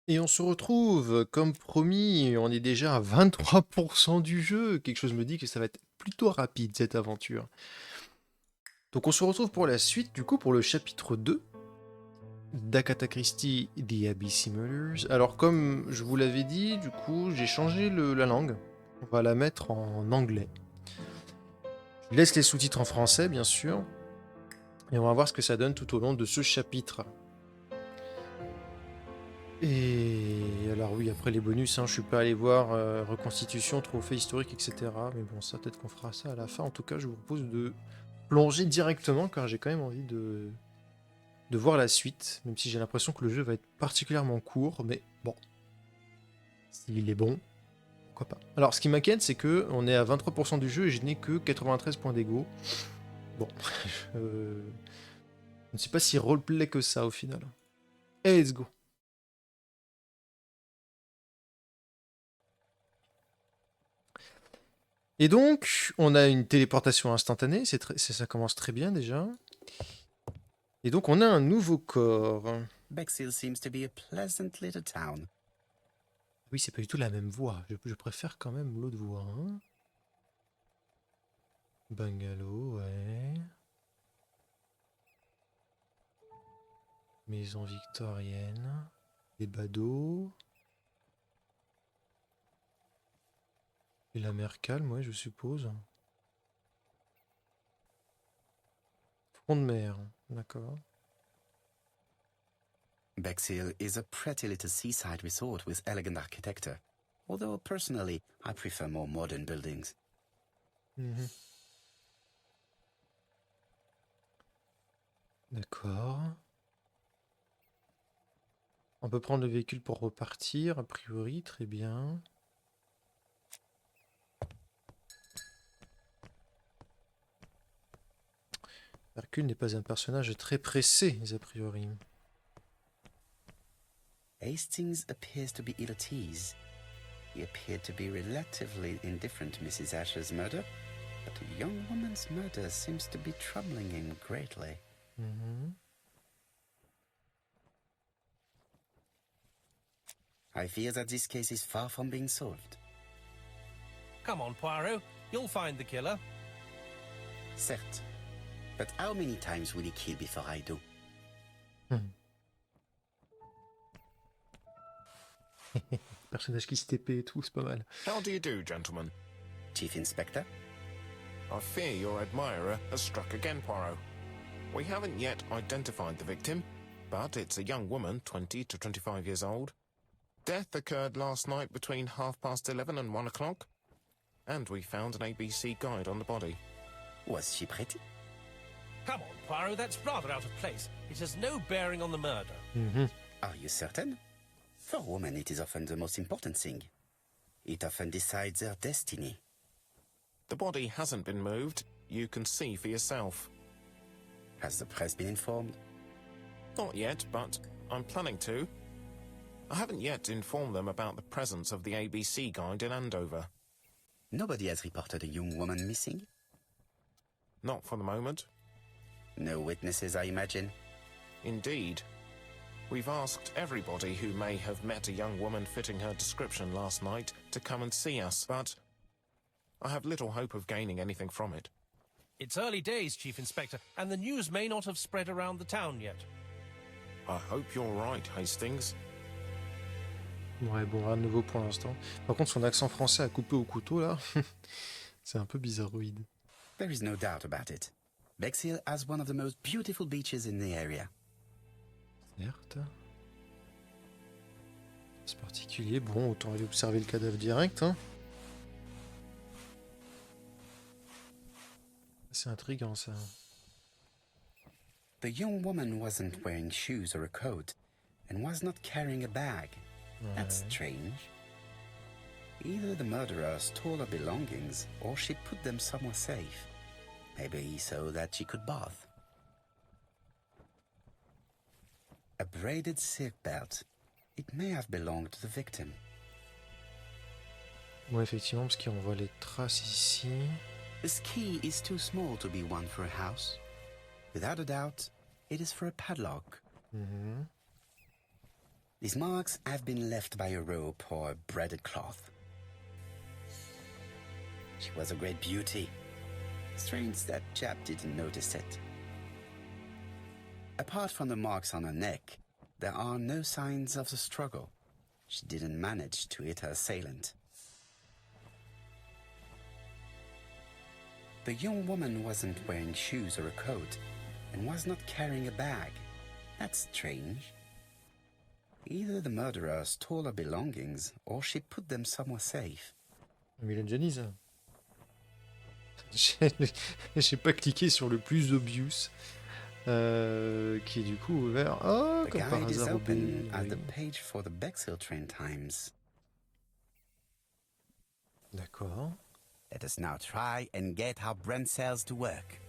Et on se retrouve, comme promis, on est déjà à 23% du jeu. Quelque chose me dit que ça va être plutôt rapide cette aventure. Donc on se retrouve pour la suite, du coup, pour le chapitre 2 d'Agatha Christie The Abyssal Murders. Alors comme je vous l'avais dit, du coup, j'ai changé la langue. On va la mettre en anglais. Je laisse les sous-titres en français, bien sûr. Et on va voir ce que ça donne tout au long de ce chapitre. Et alors oui, après les bonus, je suis pas allé voir reconstitution, trophée historique, etc. Mais bon, ça peut-être qu'on fera ça à la fin. En tout cas, je vous propose de plonger directement, car j'ai quand même envie de voir la suite, même si j'ai l'impression que le jeu va être particulièrement court, mais bon, s'il est bon, pourquoi pas. Alors, ce qui m'inquiète, c'est que on est à 23% du jeu et je n'ai que 93 points d'ego. Bon, je ne sais pas si roleplay que ça au final. Hey, let's go. Et donc, on a une téléportation instantanée, ça commence très bien déjà. Et donc, on a un nouveau corps. Bexhill seems to be a pleasant little town. Oui, c'est pas du tout la même voix. Je préfère quand même l'autre voix. Hein. Bungalow, ouais. Maison victorienne. Des badauds. Et la mer calme, ouais, je suppose. Front de mer, d'accord. Bexhill is a pretty little seaside resort with elegant architecture, although personally I prefer more modern buildings. Mhm. D'accord. On peut prendre le véhicule pour repartir, a priori, très bien. Hercule n'est pas un personnage très pressé, a priori. Hastings appears to be ill at ease. He appeared to be relatively indifferent to Mrs. Asher's murder, but a young woman's murder seems to be troubling him greatly. Mhm. I fear that this case is far from being solved. Come on, Poirot. You'll find the killer. Certes. But how many times will he kill before I do? Mhm. Personnage qui se TP et tout, c'est pas mal. How do you do, gentlemen? Chief Inspector? I fear your admirer has struck again, Poirot. We haven't yet identified the victim, but it's a young woman, 20 to 25 years old. Death occurred last night between 11:30 and 1 o'clock, and we found an ABC guide on the body. Was she pretty? Come on, Poirot. That's rather out of place. It has no bearing on the murder. Mhm. Are you certain? For women, it is often the most important thing. It often decides their destiny. The body hasn't been moved. You can see for yourself. Has the press been informed? Not yet, but I'm planning to. I haven't yet informed them about the presence of the ABC guide in Andover. Nobody has reported a young woman missing? Not for the moment. No witnesses, I imagine. Indeed. We've asked everybody who may have met a young woman fitting her description last night to come and see us, but I have little hope of gaining anything from it. It's early days, Chief Inspector, and the news may not have spread around the town yet. I hope you're right, Hastings. Ouais, bon, rien de nouveau pour l'instant. Par contre, son accent français à couper au couteau, là, c'est un peu bizarroïde. There is no doubt about it. Bexhill has one of the most beautiful beaches in the area. Certes. C'est particulier. Bon, autant aller observer le cadavre direct. Hein. C'est intriguant, ça. The young woman wasn't wearing shoes or a coat, and was not carrying a bag. That's Ouais. strange. Either the murderer stole her belongings, or she put them somewhere safe. Maybe so that she could bath. A braided silk belt. It may have belonged to the victim. Ouais, effectivement, parce qu'on voit les traces ici. This key is too small to be one for a house. Without a doubt, it is for a padlock. Mhm. These marks have been left by a rope or a braided cloth. She was a great beauty. Strange that chap didn't notice it. Apart from the marks on her neck, there are no signs of the struggle. She didn't manage to hit her assailant. The young woman wasn't wearing shoes or a coat, and was not carrying a bag. That's strange. Either the murderer stole her belongings, or she put them somewhere safe. Mais il a déjà dit ça. J'ai pas cliqué sur le plus obvious, qui est du coup ouvert. Oh, The comme par guide is hasard au open at oui. the page for the Bexhill train times. D'accord. Let us now try and get our brain cells to work.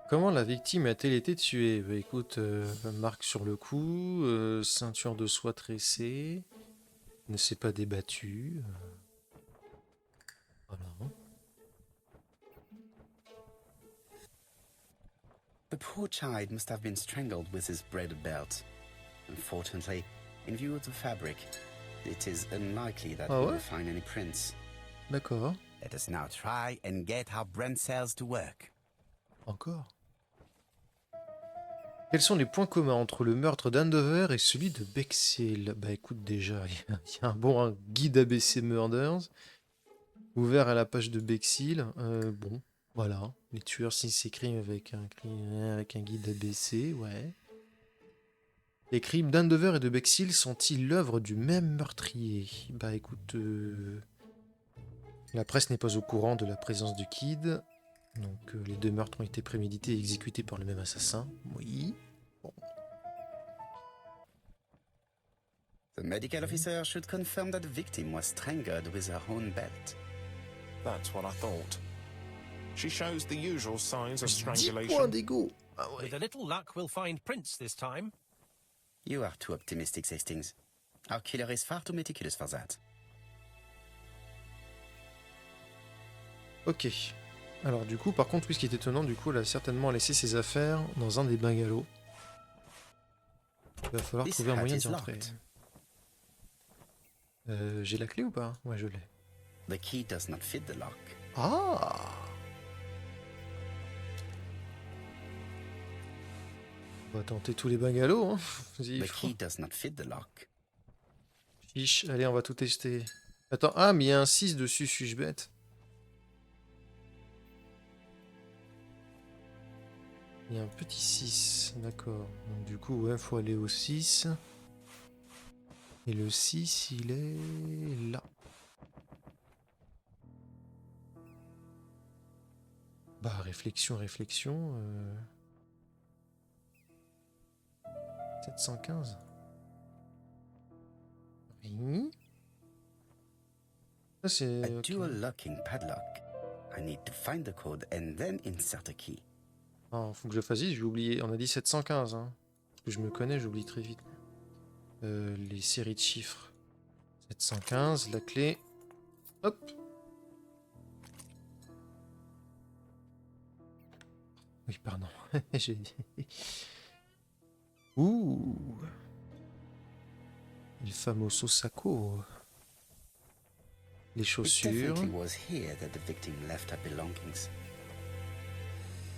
Comment la victime a-t-elle été tuée? Bah écoute, marque sur le cou, ceinture de soie tressée, ne s'est pas débattue. Voilà. The poor child must have been strangled with his braided belt. Unfortunately, in view of the fabric, it is unlikely that Ah we ouais? will find any prints. D'accord. Let us now try and get our brain cells to work. Encore. Quels sont les points communs entre le meurtre d'Andover et celui de Bexhill? Bah écoute, déjà, il y a un bon guide ABC Murders, ouvert à la page de Bexhill. Bon, voilà. Les tueurs s'ils s'écrivent avec un guide ABC, ouais. Les crimes d'Andover et de Bexhill sont-ils l'œuvre du même meurtrier? Bah écoute, la presse n'est pas au courant de la présence du guide. Donc les deux meurtres ont été prémédités et exécutés par le même assassin. Oui. Bon. The medical officer should confirm that the victim was strangled with her own belt. That's what I thought. She shows the usual signs of 10 points strangulation. d'ego. Ah ouais. With a little luck, we'll find prints this time. You are too optimistic, Hastings. Our killer is far too meticulous for that. Ok. Alors du coup, par contre, oui, ce qui est étonnant, du coup, elle a certainement laissé ses affaires dans un des bungalows. Il va falloir This trouver un hat moyen is d'y entrer. locked. J'ai la clé ou pas? Ouais, je l'ai. The key does not fit the lock. Ah! On va tenter tous les bungalows, hein. Vas-y, The faut- key does not fit the lock. Fiche. Allez, on va tout tester. Attends, ah, mais il y a un 6 dessus, suis-je bête? Il y a un petit 6, d'accord. Donc du coup, ouais, faut aller au 6. Et le 6, il est là. Bah, réflexion. 715. Oui. Ça, c'est... A ok. dual locking padlock. I need to find the code and then insert a key. Ah, faut que je fasse vite, j'ai oublié. On a dit 715. Hein. Parce que je me connais, j'oublie très vite. Les séries de chiffres. 715, la clé. Hop. Oui, pardon. J'ai dit. Ouh. Il famoso sacco. Les It chaussures. definitely was here that the victim left her belongings.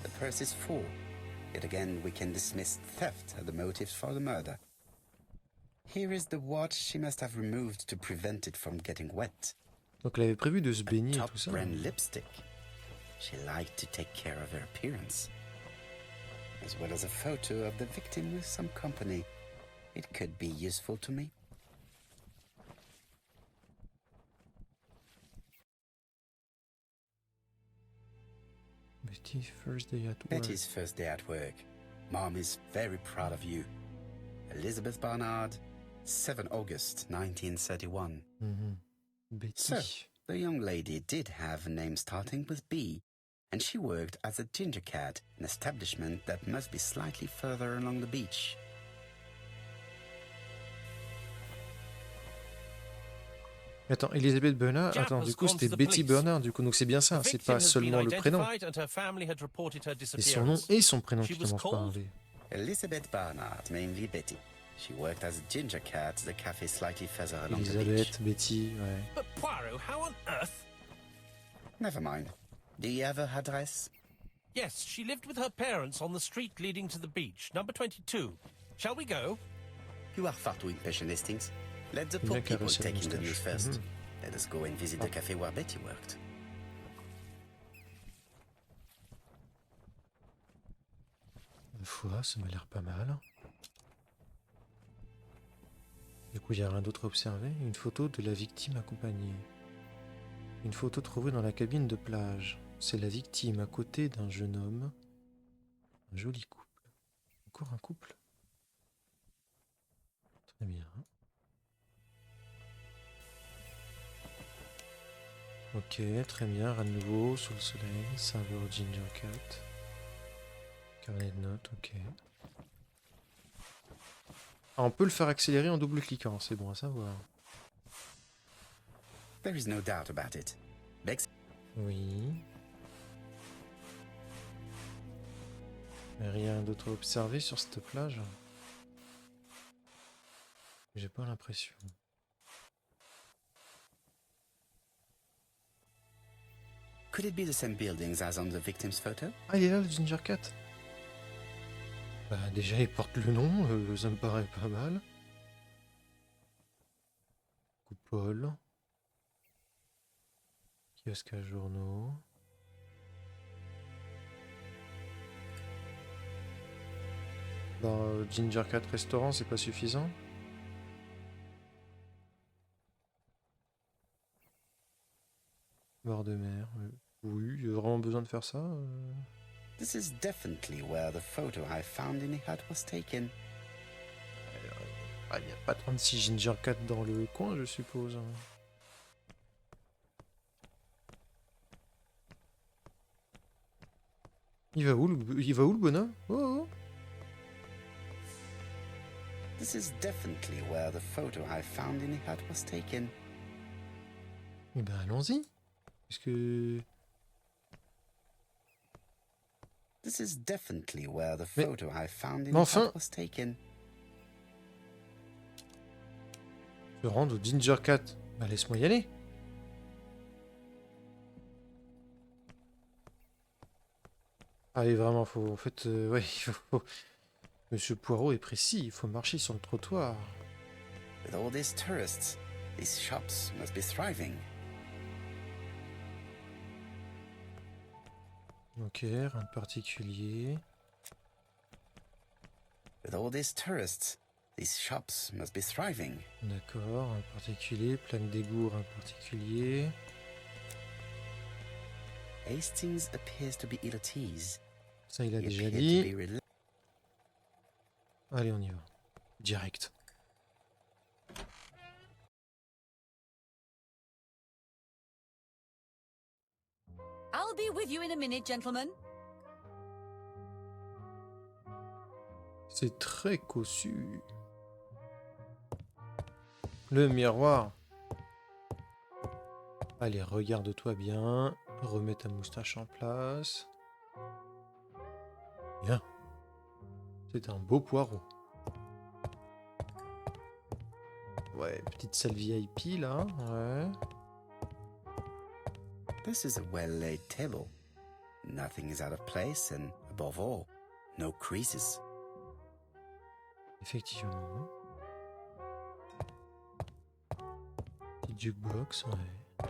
The purse is full. Yet again, we can dismiss theft as the motive for the murder. Here is the watch she must have removed to prevent it from getting wet. Donc elle avait prévu de se baigner et Top tout ça. brand lipstick. She liked to take care of her appearance. As well as a photo of the victim with some company. It could be useful to me. Betty's first day at work. Betty's first day at work. Mom is very proud of you. Elizabeth Barnard, 7 August 1931. Mhm. Betty. So, the young lady did have a name starting with B, and she worked as a ginger cat, an establishment that must be slightly further along the beach. Attends, Elizabeth Bernard. Jack Attends, has du coup, gone to c'était the Betty police. Bernard. Du coup, donc c'est bien ça. The C'est victim pas has been seulement le prénom. identified and her family had reported her C'est son nom disappearance. et son prénom She qui was commencent par un called V. Elizabeth Barnard, mainly Betty. She worked as a ginger cat at the cafe slightly further along the beach. Elisabeth, Betty, ouais. But Poirot, how on earth? Never mind. Do you have her address? Yes, she lived with her parents on the street leading to the beach, number 22. Shall we go? You are far too impatient, Hastings. Let the Il poor m'a people caressé la take in the news moustache. first. Mhm. Let us go and visit the cafe where Betty worked. Une fois, ça m'a l'air pas mal. Du coup, il n'y a rien d'autre à observer. Une photo de la victime accompagnée. Une photo trouvée dans la cabine de plage. C'est la victime à côté d'un jeune homme. Un joli couple. Encore un couple. Très bien. Ok, très bien. Rien de nouveau. Sous le soleil. Serveur Ginger Cat. Carnet de notes, ok. Ah, on peut le faire accélérer en double-cliquant, c'est bon à savoir. There is no doubt about it. Bex Oui. Rien d'autre à observer sur cette plage. J'ai pas l'impression. Could it be the same buildings as on the victim's photo? Ah, il est là le Ginger Cat. Bah, déjà, il porte le nom, ça me paraît pas mal. Coupole. Kiosque à journaux. Dans Ginger Cat Restaurant, c'est pas suffisant? Bord de mer. Oui, il y a vraiment besoin de faire ça? This is definitely where the photo I found in the hut was taken. Il n'y a pas 36 Ginger Cat dans le coin, je suppose. Il va où le bonhomme? Oh, oh. This is definitely where the photo I found in the hut was taken. Eh ben allons-y. Parce que... This is definitely where the Mais- photo I found in mais the enfin- hut was taken. Se rendre au Ginger Cat. Bah laisse-moi y aller. Ah oui, vraiment, faut... En fait, ouais, il faut... Monsieur Poirot est précis, il faut marcher sur le trottoir. With all these tourists, these shops must be thriving. Ok, rien de particulier. With all these tourists, these shops must be thriving. D'accord, un particulier, plaque d'égout, un particulier. Hastings appears to be ill at ease. Ça, il a He déjà appeared to dit. be Allez, on y va. Direct. I'll be with you in a minute, gentlemen. C'est très cossu. Le miroir. Allez, regarde-toi bien. Remets ta moustache en place. Bien. C'est un beau poireau. Ouais, petite salle VIP là. Ouais. This is a well-laid table. Nothing is out of place, and above all, no creases. Effectivement. Petite jukebox, ouais.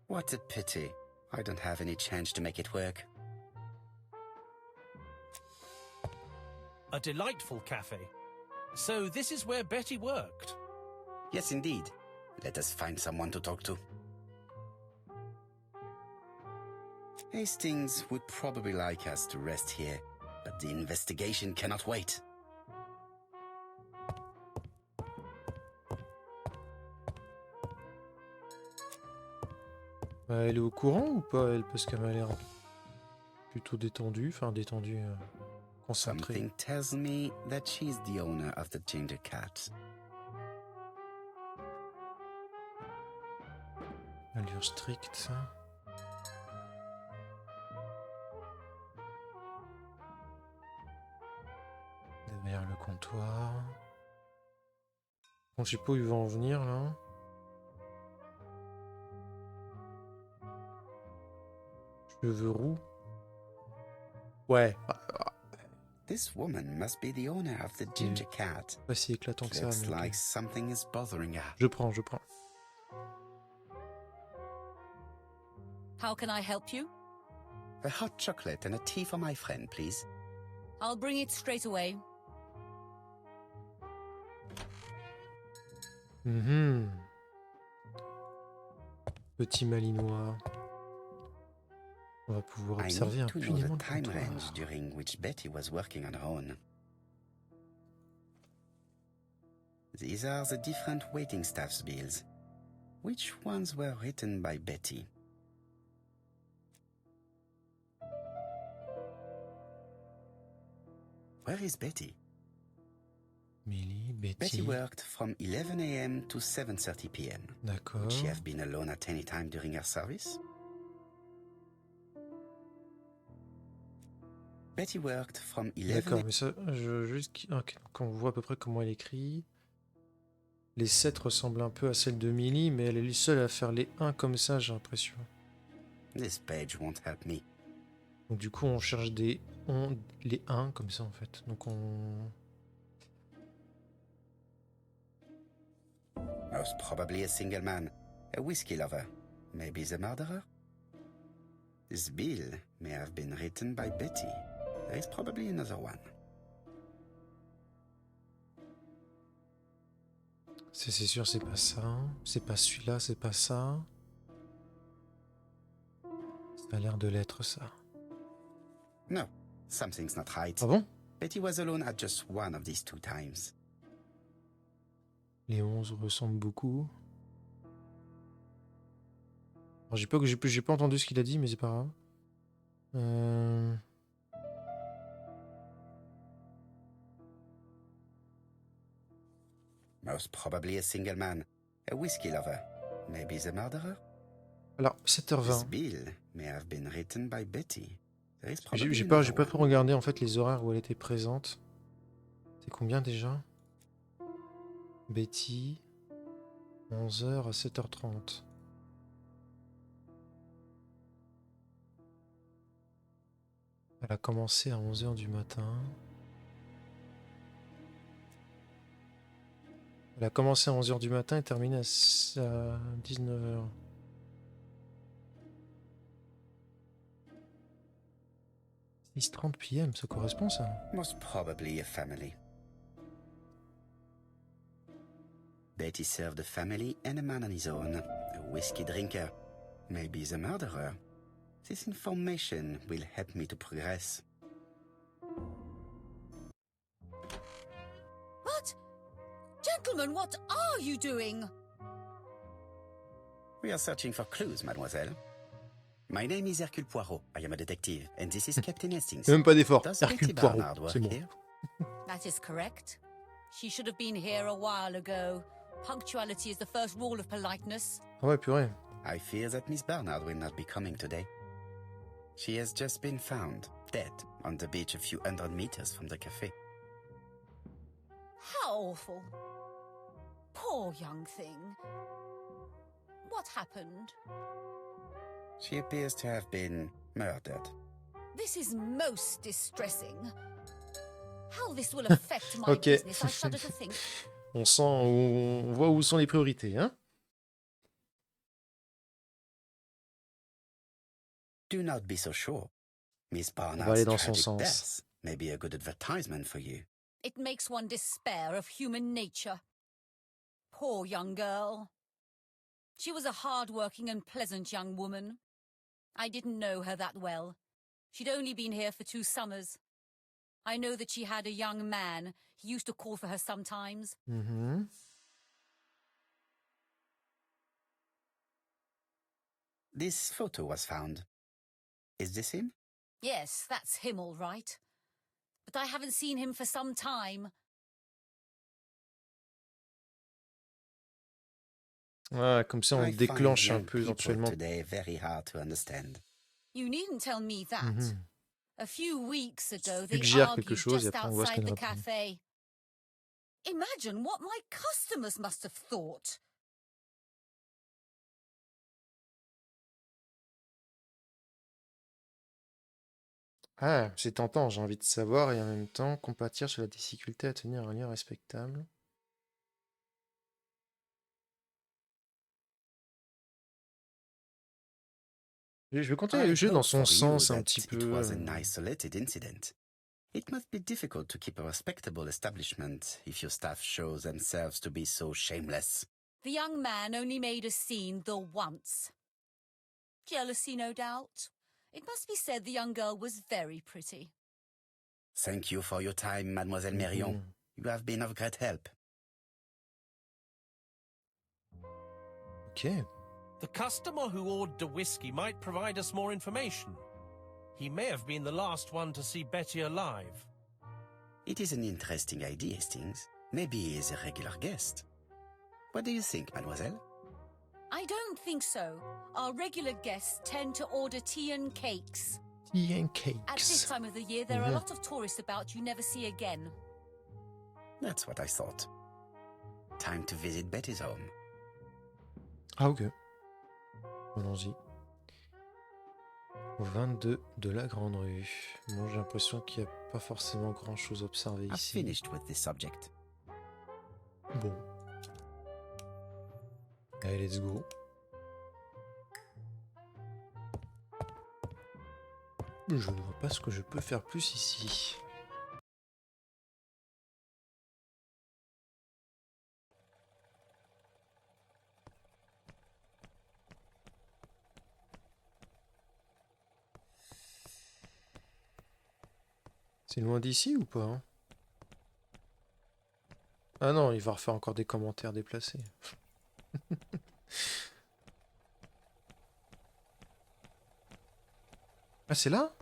What a pity. I don't have any change to make it work. A delightful cafe. So this is where Betty worked. Yes, indeed. Let us find someone to talk to. Hastings would probably like us to rest here, but the investigation cannot wait. Bah, elle est au courant ou pas, elle? Parce qu'elle m'a l'air plutôt détendue. Enfin, détendue, concentrée. Something tells me that she's the owner of the Ginger Cat. Allure stricte. comptoir. Bon, je sais pas où il va en venir là. Cheveux roux. Ouais. This woman must be the owner of the ginger cat. Pas si éclatant que ça. Looks Mais ok. like something is bothering her. Je prends, je prends. How can I help you? A hot chocolate and a tea for my friend, please. I'll bring it straight away. Mhm. Petit malinois. On va pouvoir I observer need to know impunément the le time comptoir. range during which Betty was working on her own. These are the different waiting staff's bills. Which ones were written by Betty? Where is Betty? Millie, Betty Betty. worked from 11 a.m. to 7:30 p.m. D'accord. Would she have been alone at any time during her service? Betty worked from 11 D'accord, mais ça, juste. Ok, donc on voit à peu près comment elle écrit. Les 7 ressemblent un peu à celle de Millie, mais elle est seule à faire les 1 comme ça, j'ai l'impression. This page won't help me. Donc du coup, on cherche les 1 comme ça en fait. Donc on... Most probably a single man, a whiskey lover, maybe the murderer. This bill may have been written by Betty. There is probably another one. C'est sûr, c'est pas ça. C'est pas celui-là, c'est pas ça. Ça a l'air de l'être ça. No, something's not right. Ah bon? Betty was alone at just one of these 2 times. Les 11 ressemblent beaucoup. Alors, j'ai pas entendu ce qu'il a dit, mais c'est pas grave. Most probably a single man, a whiskey lover, maybe the murderer. Alors, This 7h20. bill may have been written by Betty. There is J'ai probably j'ai pas another trop one. regardé en fait les horaires où elle était présente. C'est combien déjà? Betty, 11h à 7h30. Elle a commencé à 11h du matin. Elle a commencé à 11h du matin et terminé à 19h. « 6h30 p.m. », ça correspond ça? Most probably a family. Betty served a family and a man on his own, a whiskey drinker, maybe the murderer. This information will help me to progress. What? Gentlemen, what are you doing? We are searching for clues, mademoiselle. My name is Hercule Poirot. I am a detective, and this is Captain Hastings. Même pas d'effort. Does Hercule Betty Poirot, Barnard c'est work bon. here? That is correct. She should have been here a while ago. Punctuality is the first rule of politeness. Ah ouais, purée. I fear that Miss Barnard will not be coming today. She has just been found, dead, on the beach a few hundred meters from the cafe. How awful. Poor young thing. What happened? She appears to have been murdered. This is most distressing. How this will affect my Ok. business, I shudder to think. On voit où sont les priorités, hein? Do not be so sure. Miss On va Barnard's aller dans son tragic sens. death may be a good advertisement for you. It makes one despair of human nature. Poor young girl. She was a hard-working and pleasant young woman. I didn't know her that well. She'd only been here for 2 summers. I know that she had a young man. He used to call for her sometimes. Mhm. This photo was found. Is this him? Yes, that's him all right. But I haven't seen him for some time. Ouais, comme ça on I find déclenche un young peu people éventuellement. today very hard to understand. You needn't tell me that. Mhm. A few weeks ago, they Suggère quelque argued chose et just après on voit ce outside qu'elle the répond. cafe. Imagine what my customers must have thought. Ah, c'est tentant, j'ai envie de savoir et en même temps compatir sur la difficulté à tenir un lien respectable. Je vais continuer le I jeu dans hope son for you sens un that petit it peu. was an isolated incident. It must be difficult to keep a respectable establishment if your staff show themselves to be so shameless. The young man only made a scene the once. Jealousy, no doubt. It must be said the young girl was very pretty. Thank you for your time, Mademoiselle Mérion. Mhm. You have been of great help. Ok. The customer who ordered the whiskey might provide us more information. He may have been the last one to see Betty alive. It is an interesting idea, Hastings. Maybe he is a regular guest. What do you think, Mademoiselle? I don't think so. Our regular guests tend to order tea and cakes. Tea and At this cakes. time of the year, there are a Mhm. lot of tourists about you never see again. That's what I thought. Time to visit Betty's home. Ah, ok. Allons-y. Au 22 de la Grande Rue. Bon, j'ai l'impression qu'il n'y a pas forcément grand-chose à observer I've ici. finished with this subject. Bon. Allez, let's go. Je ne vois pas ce que je peux faire plus ici. C'est loin d'ici ou pas, hein? Ah non, il va refaire encore des commentaires déplacés. Ah, c'est là?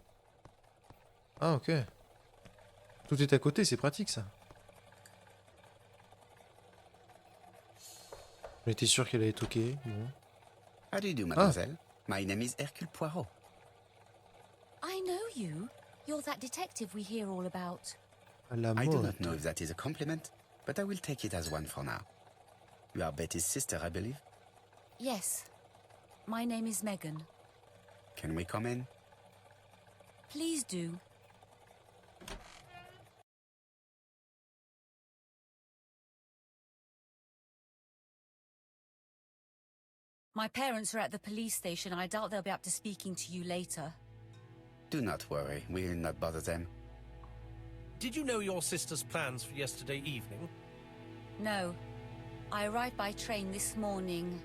Ah, ok. Tout est à côté, c'est pratique ça. J'étais sûr qu'elle allait toquer. Bon. How do you do, Mademoiselle? My name is Hercule Poirot. I know you. You're that detective we hear all about. À la I do mode. not know if that is a compliment, but I will take it as one for now. You are Betty's sister, I believe. Yes. My name is Megan. Can we come in? Please do. My parents are at the police station. I doubt they'll be up to speaking to you later. Do not worry, we will not bother them. Did you know your sister's plans for yesterday evening? No. I arrived by train this morning.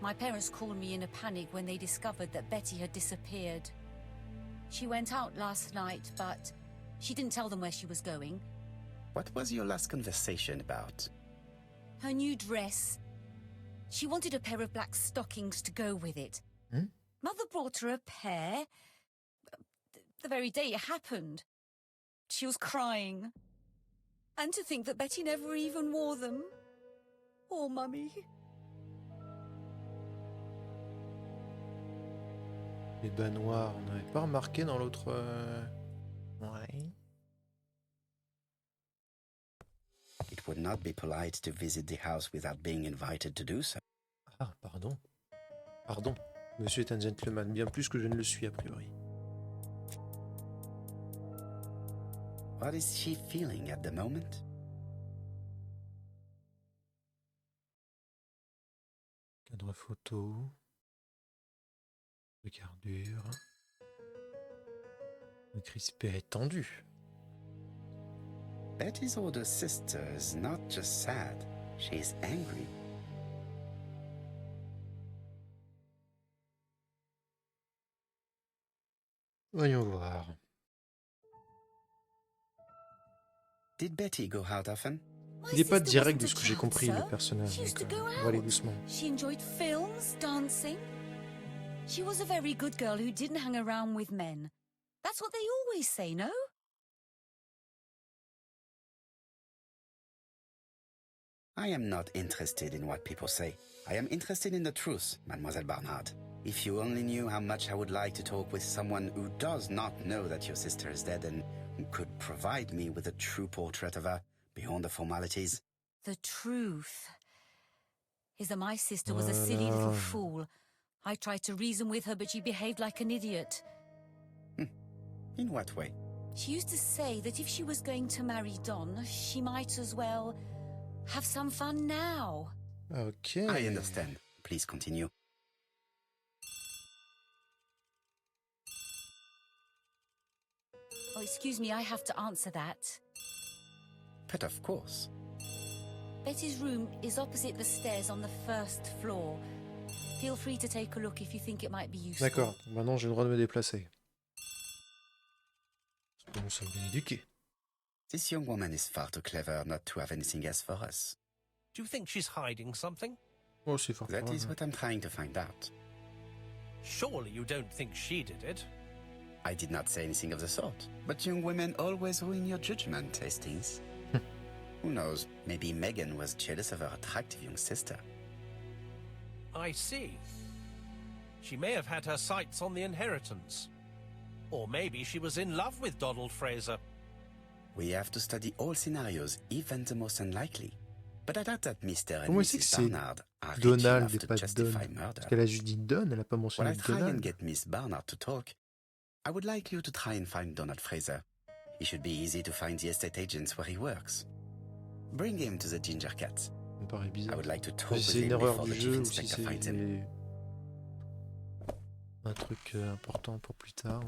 My parents called me in a panic when they discovered that Betty had disappeared. She went out last night, but she didn't tell them where she was going. What was your last conversation about? Her new dress. She wanted a pair of black stockings to go with it. Hmm? Mother brought her a pair. The very day it happened. She was crying. And to think that Betty never even wore them. Poor Mummy. Les bas noirs, on n'avait pas remarqué dans l'autre... Ouais. It would not be polite to visit the house without being invited to do so. Ah, pardon. Pardon. Monsieur est un gentleman, bien plus que je ne le suis a priori. What is she feeling at the moment? Cadre photo. Regard dur. Le crispé est tendu. Betty's older sister is not just sad, she is angry. Voyons voir. Did Betty go out often? Il n'est pas direct de ce que j'ai compris, le personnage. She used to Donc, go on va aller out. doucement. She enjoyed films, dancing. She was a very good girl who didn't hang around with men. That's what they always say, no? I am not interested in what people say. I am interested in the truth, Mademoiselle Barnard. If you only knew how much I would like to talk with someone who does not know that your sister is dead and who could provide me with a true portrait of her, beyond the formalities. The truth is that my sister was a silly little fool. I tried to reason with her, but she behaved like an idiot. In what way? She used to say that if she was going to marry Don, she might as well have some fun now. Ok. I understand. Please continue. Oh, excuse me, I have to answer that. But of course. Betty's room is opposite the stairs on the first floor. Feel free to take a look if you think it might be useful. D'accord, maintenant j'ai le droit de me déplacer. Nous sommes bien éduqués. This young woman is far too clever not to have anything else for us. Do you think she's hiding something? Oh, c'est fort. That is what I'm trying to find out. Surely you don't think she did it? I did not say anything of the sort. But young women always ruin your judgment, Hastings. Who knows, maybe Megan was jealous of her attractive young sister. I see. She may have had her sights on the inheritance. Or maybe she was in love with Donald Fraser. We have to study all scenarios, even the most unlikely. But I doubt that Mr. and Comment c'est que Mrs. c'est Barnard are rich Donald enough et to pas Don? justify murder. Parce qu'elle a juste dit Don, elle a pas While mentionné I try and Donald. get Miss Barnard to talk, I would like you to try and find Donald Fraser. It should be easy to find the estate agents where he works. Bring him to the Ginger Cat. Ça me paraît I bizarre. would like to talk Si with c'est une him erreur before du the chief jeu ou si inspector finds c'est him. un truc important pour plus tard.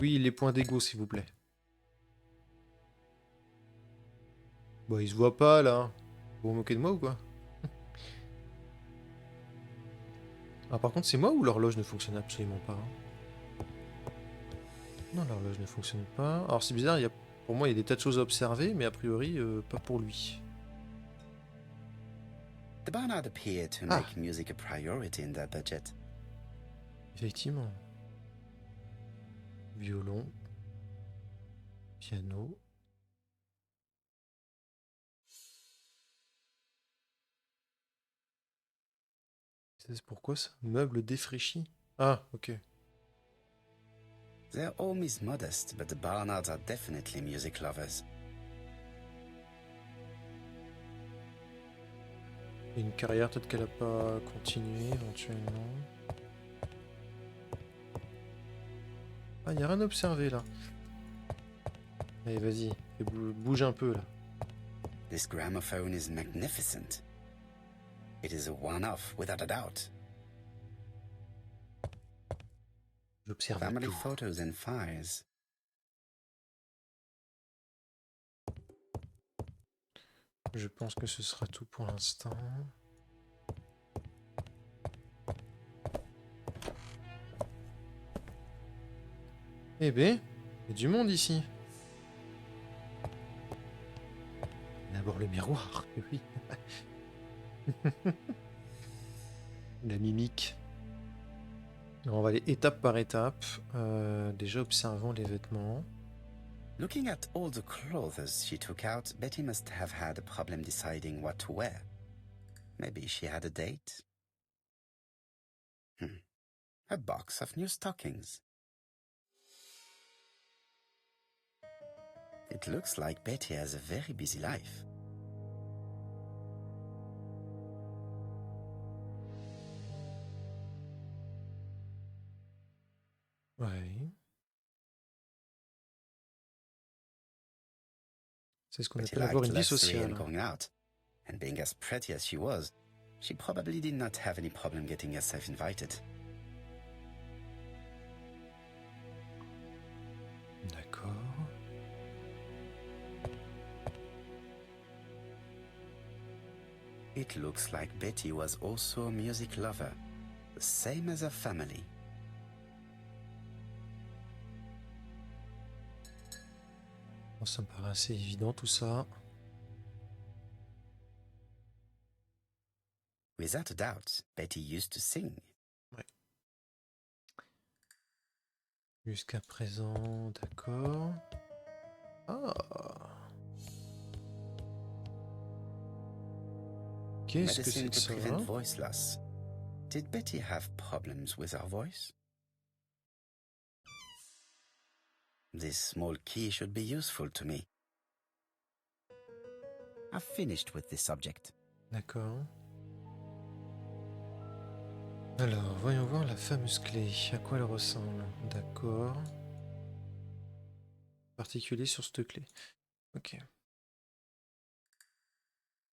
Oui, les points d'ego, s'il vous plaît. Bon, il se voit pas, là. Vous vous moquez de moi ou quoi? Ah, par contre, c'est moi ou l'horloge ne fonctionne absolument pas? Non, l'horloge ne fonctionne pas. Alors, c'est bizarre, pour moi, il y a des tas de choses à observer, mais a priori, pas pour lui. The Barnard appeared to Ah. make music a priority in their budget. Effectivement. Violon. Piano. C'est pourquoi ça? Meuble défraîchi. Ah, ok. They're all Miss Modest, but the Barnards are definitely music lovers. Une carrière, peut-être qu'elle a pas continué éventuellement. Ah, il n'y a rien à observer là. Allez, vas-y, bouge un peu là. This gramophone is magnificent. It is a one-off, without a doubt. J'observe Family tout. photos and files. Je pense que ce sera tout pour l'instant. Eh ben, il y a du monde ici. D'abord le miroir, oui. La mimique. Alors, on va aller étape par étape. Déjà, observons les vêtements. Looking at all the clothes she took out, Betty must have had a problem deciding what to wear. Maybe she had a date? A box of new stockings. It looks like Betty has a very busy life. Ouais. C'est ce qu'on Betty appelle avoir liked une vie luxury and sociale. going out. And being as pretty as she was, she probably did not have any problem getting herself invited. D'accord. It looks like Betty was also a music lover, the same as her family. Bon, ça me paraît assez évident tout ça. Without a doubt, Betty used to sing. Jusqu'à présent, d'accord. Ah. Qu'est-ce que c'est Medicine que to ça? prevent voice loss. Did Betty have problems with her voice? This small key should be useful to me. I've finished with this subject. D'accord. Alors, voyons voir la fameuse clé. À quoi elle ressemble? D'accord. Particulier sur cette clé. Ok.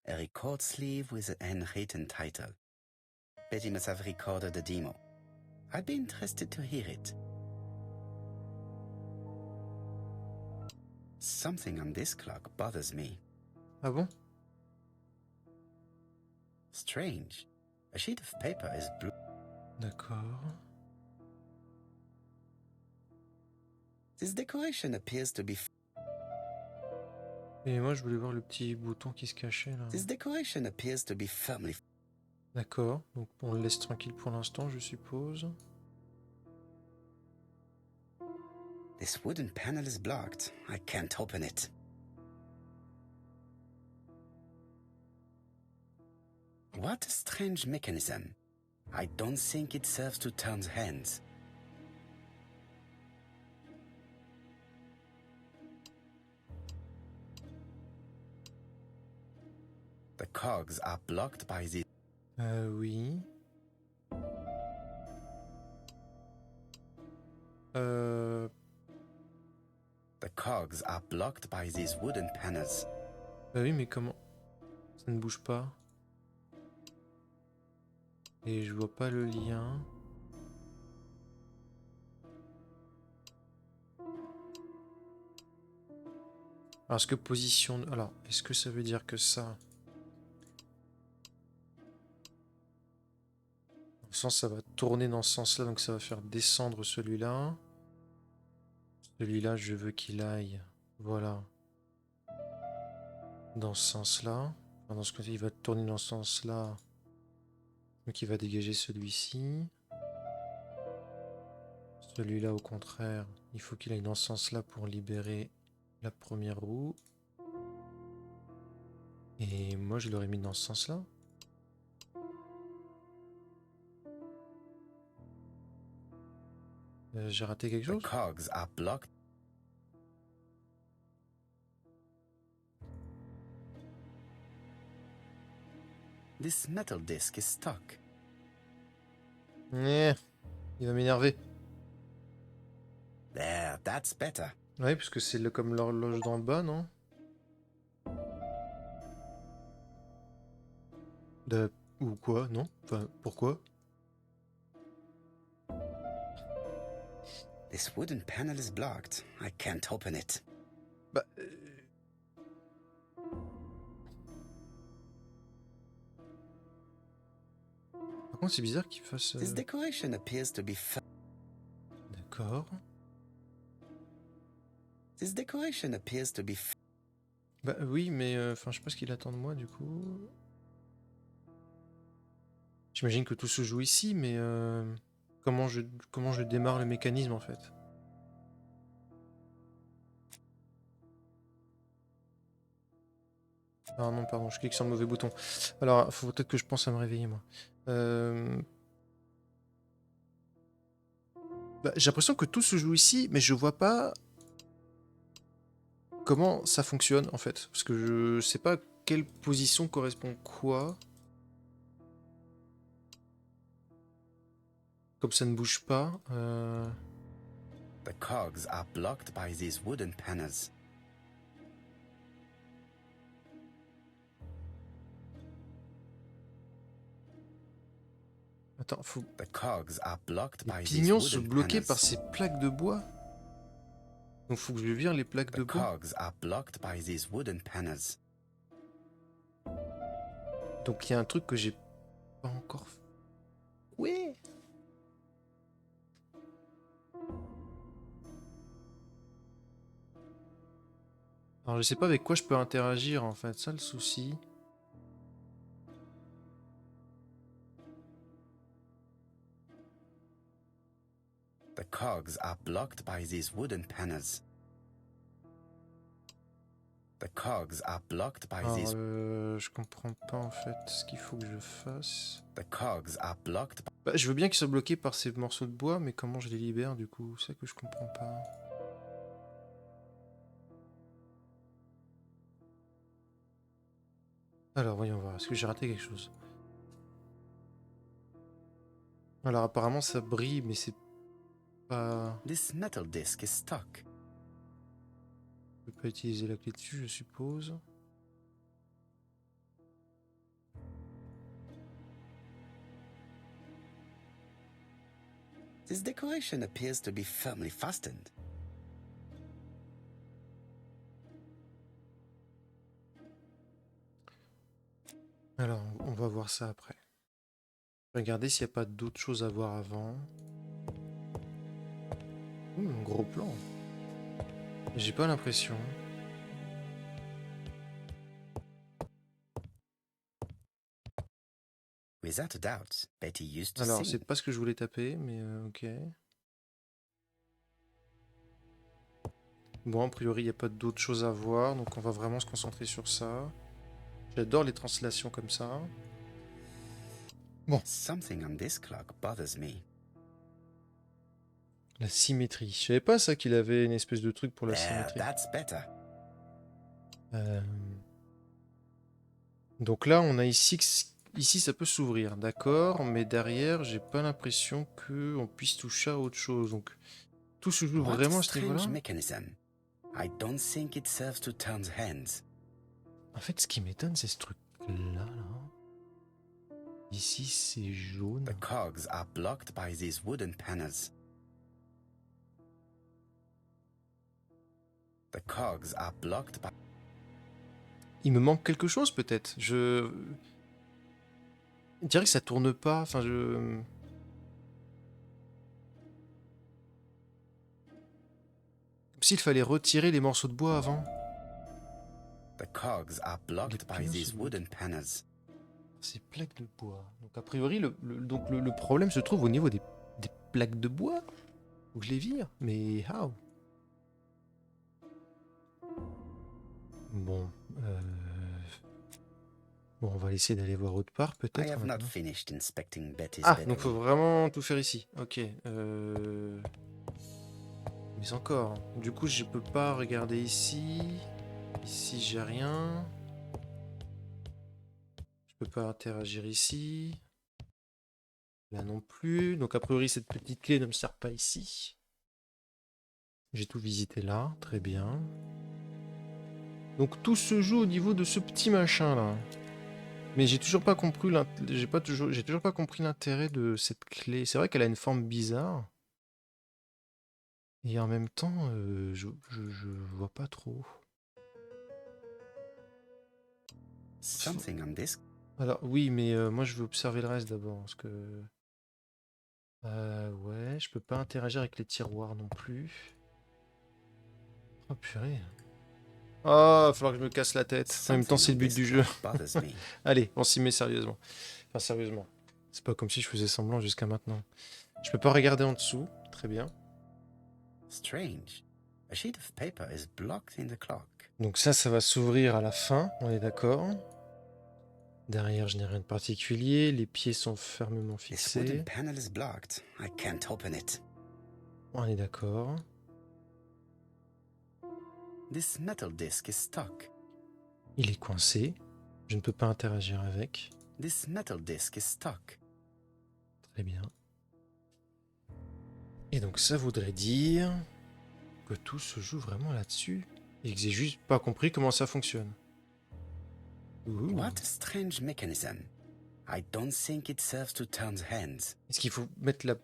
A record sleeve with a handwritten title. Betty must have recorded the demo. I'd be interested to hear it. Something on this clock bothers me. Ah bon? Strange. A sheet of paper is blue. D'accord. This decoration appears to be... Et moi, je voulais voir le petit bouton qui se cachait là. This decoration appears to be firmly... D'accord. Donc, on le laisse tranquille pour l'instant, je suppose. This wooden panel is blocked. I can't open it. What a strange mechanism. I don't think it serves to turn the hands. The cogs are blocked by the... Oui. The cogs are blocked by these wooden panels. Oui, mais comment? Ça ne bouge pas. Et je vois pas le lien. Alors, est-ce que position... Alors, est-ce que ça veut dire que ça... Dans le sens, ça va tourner dans ce sens-là, donc ça va faire descendre celui-là. Celui-là, je veux qu'il aille... Voilà. Dans ce sens-là. Enfin, dans ce côté, il va tourner dans ce sens-là. Donc il va dégager celui-ci. Celui-là, au contraire, il faut qu'il aille dans ce sens-là pour libérer la première roue. Et moi, je l'aurais mis dans ce sens-là. J'ai raté quelque The chose? cogs are blocked. This metal disc is stuck. Il va m'énerver. There, that's better. Oui, parce que c'est comme l'horloge d'en bas, non? Ou quoi, non? Enfin, pourquoi? This wooden panel is blocked. I can't open it. Bah... Par contre, c'est bizarre qu'il fasse... This decoration appears to be... D'accord. This decoration appears to be... Bah oui, mais enfin, je sais pas ce qu'il attend de moi, du coup. J'imagine que tout se joue ici, mais comment je démarre le mécanisme, en fait? Ah non, pardon, je clique sur le mauvais bouton. Alors, faut peut-être que je pense à me réveiller, moi. Bah, j'ai l'impression que tout se joue ici, mais je vois pas comment ça fonctionne, en fait. Parce que je sais pas quelle position correspond quoi. Comme ça ne bouge pas. The cogs are blocked by these wooden panels. Attends, faut... The cogs are blocked Les by these pignons sont wooden bloqués panels. par ces plaques de bois. Donc faut que je vire les plaques de The bois. cogs are blocked by these wooden panels. Donc il y a un truc que j'ai pas encore... Ouais. Alors je sais pas avec quoi je peux interagir en fait, ça le souci. The cogs are blocked by these wooden panels. The cogs are blocked by Alors these... je comprends pas en fait ce qu'il faut que je fasse. The cogs are blocked by... Bah, je veux bien qu'ils soient bloqués par ces morceaux de bois, mais comment je les libère du coup? C'est ça que je comprends pas. Alors, voyons voir. Est-ce que j'ai raté quelque chose? Alors, apparemment, ça brille, mais c'est pas... This metal disc is stuck. Je peux pas utiliser la clé dessus, je suppose. This decoration appears to be firmly fastened. Alors, on va voir ça après. Regardez s'il n'y a pas d'autres choses à voir avant. Un gros plan. J'ai pas l'impression. Without a doubt, Betty used to Alors, sing. c'est pas ce que je voulais taper, mais ok. Bon, a priori, il n'y a pas d'autres choses à voir, donc on va vraiment se concentrer sur ça. J'adore les translations comme ça. Something on this clock bothers me. La symétrie. Je savais pas ça qu'il avait une espèce de truc pour la There, symétrie. that's better. Donc là, on a ici ici ça peut s'ouvrir, d'accord, mais derrière, j'ai pas l'impression que on puisse toucher à autre chose. Donc tout se joue What vraiment a à ce strange niveau-là. mechanism. I don't think it serves to turn hands. En fait, ce qui m'étonne, c'est ce truc-là, là. Ici, c'est jaune. The cogs are blocked by these wooden panels. The cogs are blocked by... Il me manque quelque chose, peut-être. Je dirais que ça tourne pas. Enfin, Comme s'il fallait retirer les morceaux de bois avant. The cogs are blocked by pions these sur le- wooden panels. Ces plaques de bois. Donc, a priori, le problème se trouve au niveau des plaques de bois. Faut que je les vire. Mais how? Bon. Bon, on va essayer d'aller voir autre part, I peut-être. have not maintenant. finished inspecting Betty's Ah, bedroom. donc faut vraiment tout faire ici. Ok. Mais encore. Du coup, je peux pas regarder ici. Ici, j'ai rien. Je peux pas interagir ici. Là non plus. Donc, a priori, cette petite clé ne me sert pas ici. J'ai tout visité là. Très bien. Donc, tout se joue au niveau de ce petit machin là. Mais j'ai toujours pas compris j'ai toujours pas compris l'intérêt de cette clé. C'est vrai qu'elle a une forme bizarre. Et en même temps, je vois pas trop. Something on this... Alors oui, mais moi je veux observer le reste d'abord, parce que... ouais, je peux pas interagir avec les tiroirs non plus. Oh purée. Oh, il va falloir que je me casse la tête. En même temps, c'est le but du jeu. bothers me. Allez, on s'y met sérieusement. Enfin, sérieusement. C'est pas comme si je faisais semblant jusqu'à maintenant. Je peux pas regarder en dessous. Très bien. Strange. A sheet of paper is blocked in the clock. Donc ça va s'ouvrir à la fin, on est d'accord. Derrière, je n'ai rien de particulier. Les pieds sont fermement This fixés. wooden panel is blocked. I can't open it. On est d'accord. This metal disc is stuck. Il est coincé. Je ne peux pas interagir avec. This metal disc is stuck. Très bien. Et donc ça voudrait dire que tout se joue vraiment là-dessus. Et que j'ai juste pas compris comment ça fonctionne. Ouh. What a strange mechanism. I don't think it serves to turn hands. Est-ce qu'il faut mettre la...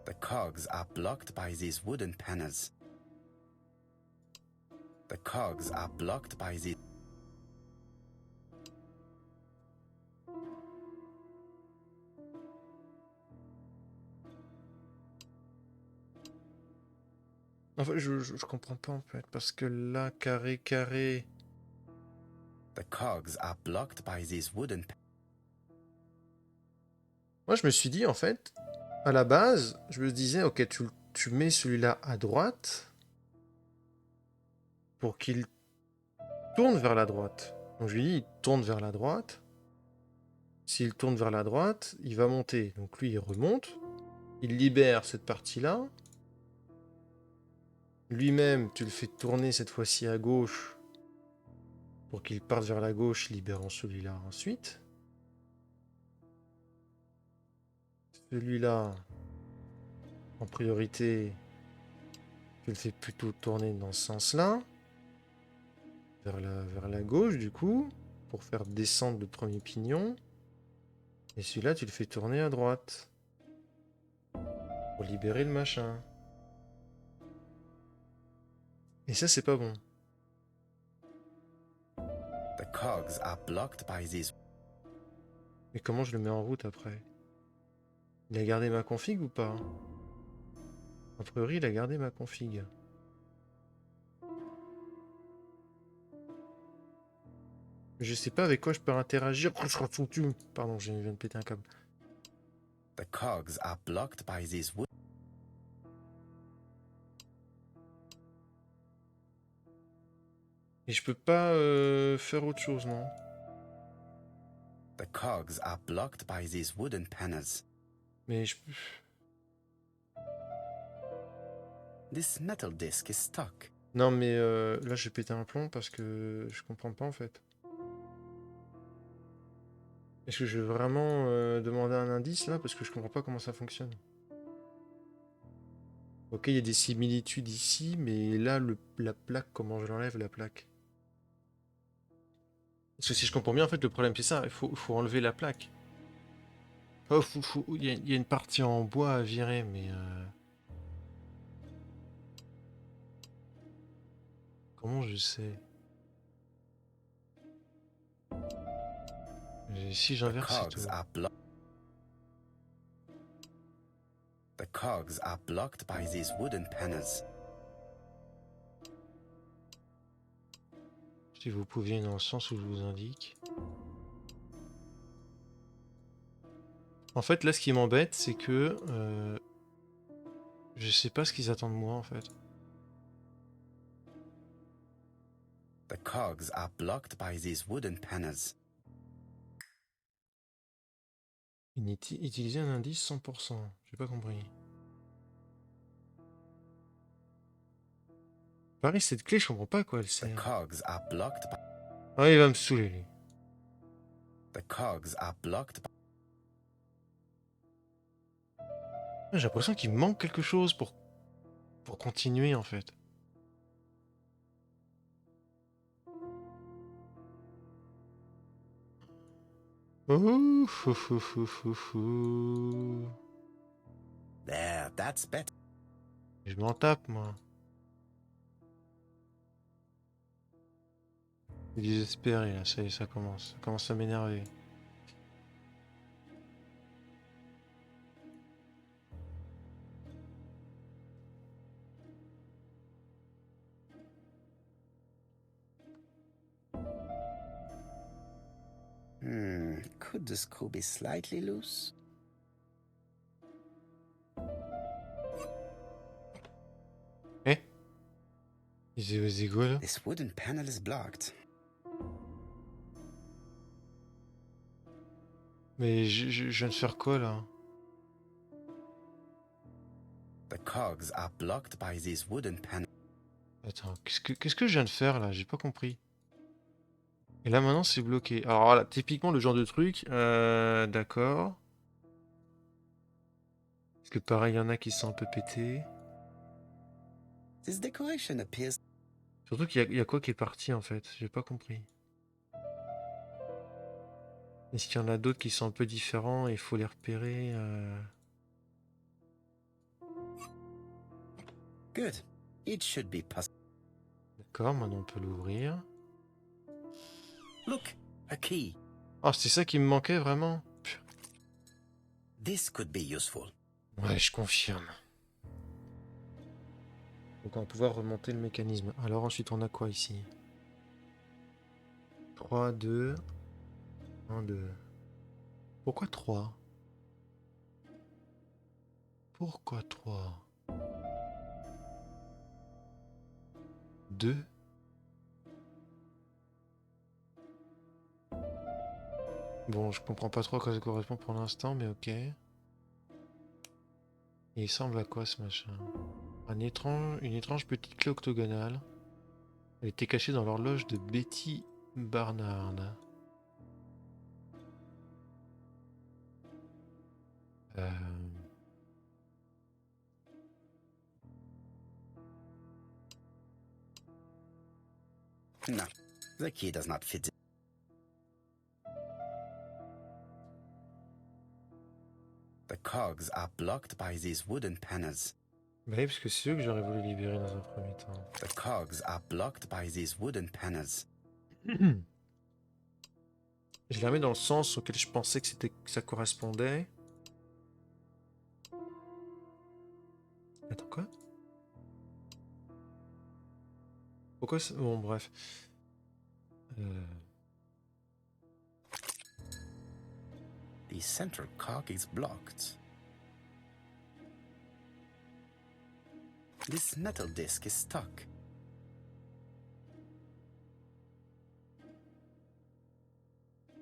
The cogs are blocked by these wooden panels. The cogs are blocked by the... Enfin, je comprends pas en fait. Parce que là, carré... The cogs are blocked by these wooden... Moi, je me suis dit, en fait, à la base, je me disais, ok, tu mets celui-là à droite pour qu'il tourne vers la droite. Donc, je lui dis, il tourne vers la droite. S'il tourne vers la droite, il va monter. Donc, lui, il remonte. Il libère cette partie-là. Lui-même, tu le fais tourner cette fois-ci à gauche pour qu'il parte vers la gauche, libérant celui-là ensuite. Celui-là, en priorité, tu le fais plutôt tourner dans ce sens-là, vers la gauche du coup, pour faire descendre le premier pignon. Et celui-là, tu le fais tourner à droite, pour libérer le machin. Et ça, c'est pas bon. The cogs are blocked by these. Mais comment je le mets en route après? Il a gardé ma config ou pas? A priori, il a gardé ma config. Je sais pas avec quoi je peux interagir. Pardon, je viens de péter un câble. The cogs are blocked by these wood. Et je peux pas faire autre chose, non? The cogs are blocked by these wooden panels. Mais je... This metal disc is stuck. Non, mais là, j'ai pété un plomb parce que je comprends pas, en fait. Est-ce que je vais vraiment demander un indice, là? Parce que je comprends pas comment ça fonctionne. Ok, il y a des similitudes ici, mais là, la plaque, comment je l'enlève, la plaque? Parce que si je comprends bien, en fait, le problème, c'est ça. Il faut enlever la plaque. Oh, il y a une partie en bois à virer, mais... comment je sais? Et si The j'inverse, c'est cogs tout. are blocked. The cogs are blocked by these wooden panels. Si vous pouviez dans le sens où je vous indique. En fait, là, ce qui m'embête, c'est que... je sais pas ce qu'ils attendent de moi, en fait. The cogs are blocked by these wooden panels. Utiliser un indice 100%. J'ai pas compris. Pareil, cette clé, je comprends pas à quoi elle The sert. cogs are blocked by. Ah, il va me saouler, lui. The cogs are blocked by. Ah, j'ai l'impression qu'il me manque quelque chose pour continuer, en fait. Ouh, fou, fou, fou, fou, fou. There, that's better. Je m'en tape, moi. Je suis désespéré, là. Ça y est, ça commence. Ça commence à m'énerver. Could the screw be slightly loose? Eh? Ils égaux, là? This wooden panel is blocked. Mais je viens de faire quoi, là? The cogs are blocked by these wooden panels. Attends, qu'est-ce que je viens de faire, là? J'ai pas compris. Et là, maintenant, c'est bloqué. Alors voilà, typiquement, le genre de truc... d'accord. Parce que pareil, il y en a qui sont un peu pétés. This decoration appears. Surtout qu'il y a quoi qui est parti, en fait? J'ai pas compris. Est-ce qu'il y en a d'autres qui sont un peu différents et il faut les repérer Good. It should be possible. D'accord, maintenant on peut l'ouvrir. Look, a key. Oh, c'est ça qui me manquait, vraiment? This could be useful. Ouais, je confirme. Donc on va pouvoir remonter le mécanisme. Alors ensuite, on a quoi ici? 3, 2... 1, 2... Pourquoi 3? Pourquoi 3? 2? Bon, je comprends pas trop à quoi ça correspond pour l'instant, mais ok. Il ressemble à quoi ce machin? Une étrange petite clé octogonale. Elle était cachée dans l'horloge de Betty Barnard. Euh, No, the key does not fit. The cogs are blocked by these wooden panels. Bah oui, parce que c'est eux que j'aurais voulu libérer dans un premier temps. The cogs are blocked by these wooden panels. Je la mets dans le sens auquel je pensais que ça correspondait. Attends, quoi? Pourquoi ça... Bon, bref. The central cog is blocked. This metal disc is stuck.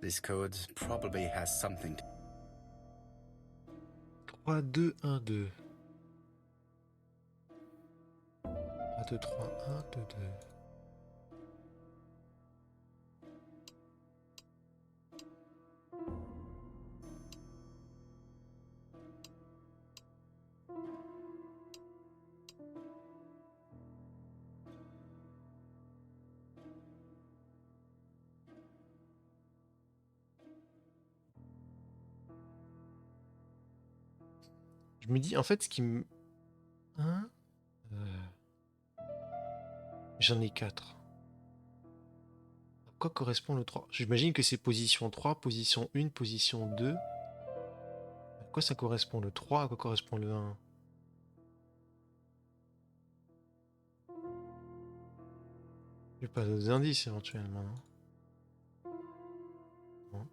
This code probably has something to... 3, 2, 1, 2. 3, 2, 3, 1, 2, 2. Je me dis, en fait, ce qui me... Hein J'en ai 4. À quoi correspond le 3? J'imagine que c'est position 3, position 1, position 2. À quoi ça correspond le 3? À quoi correspond le 1? J'ai pas d'autres indices éventuellement. Non.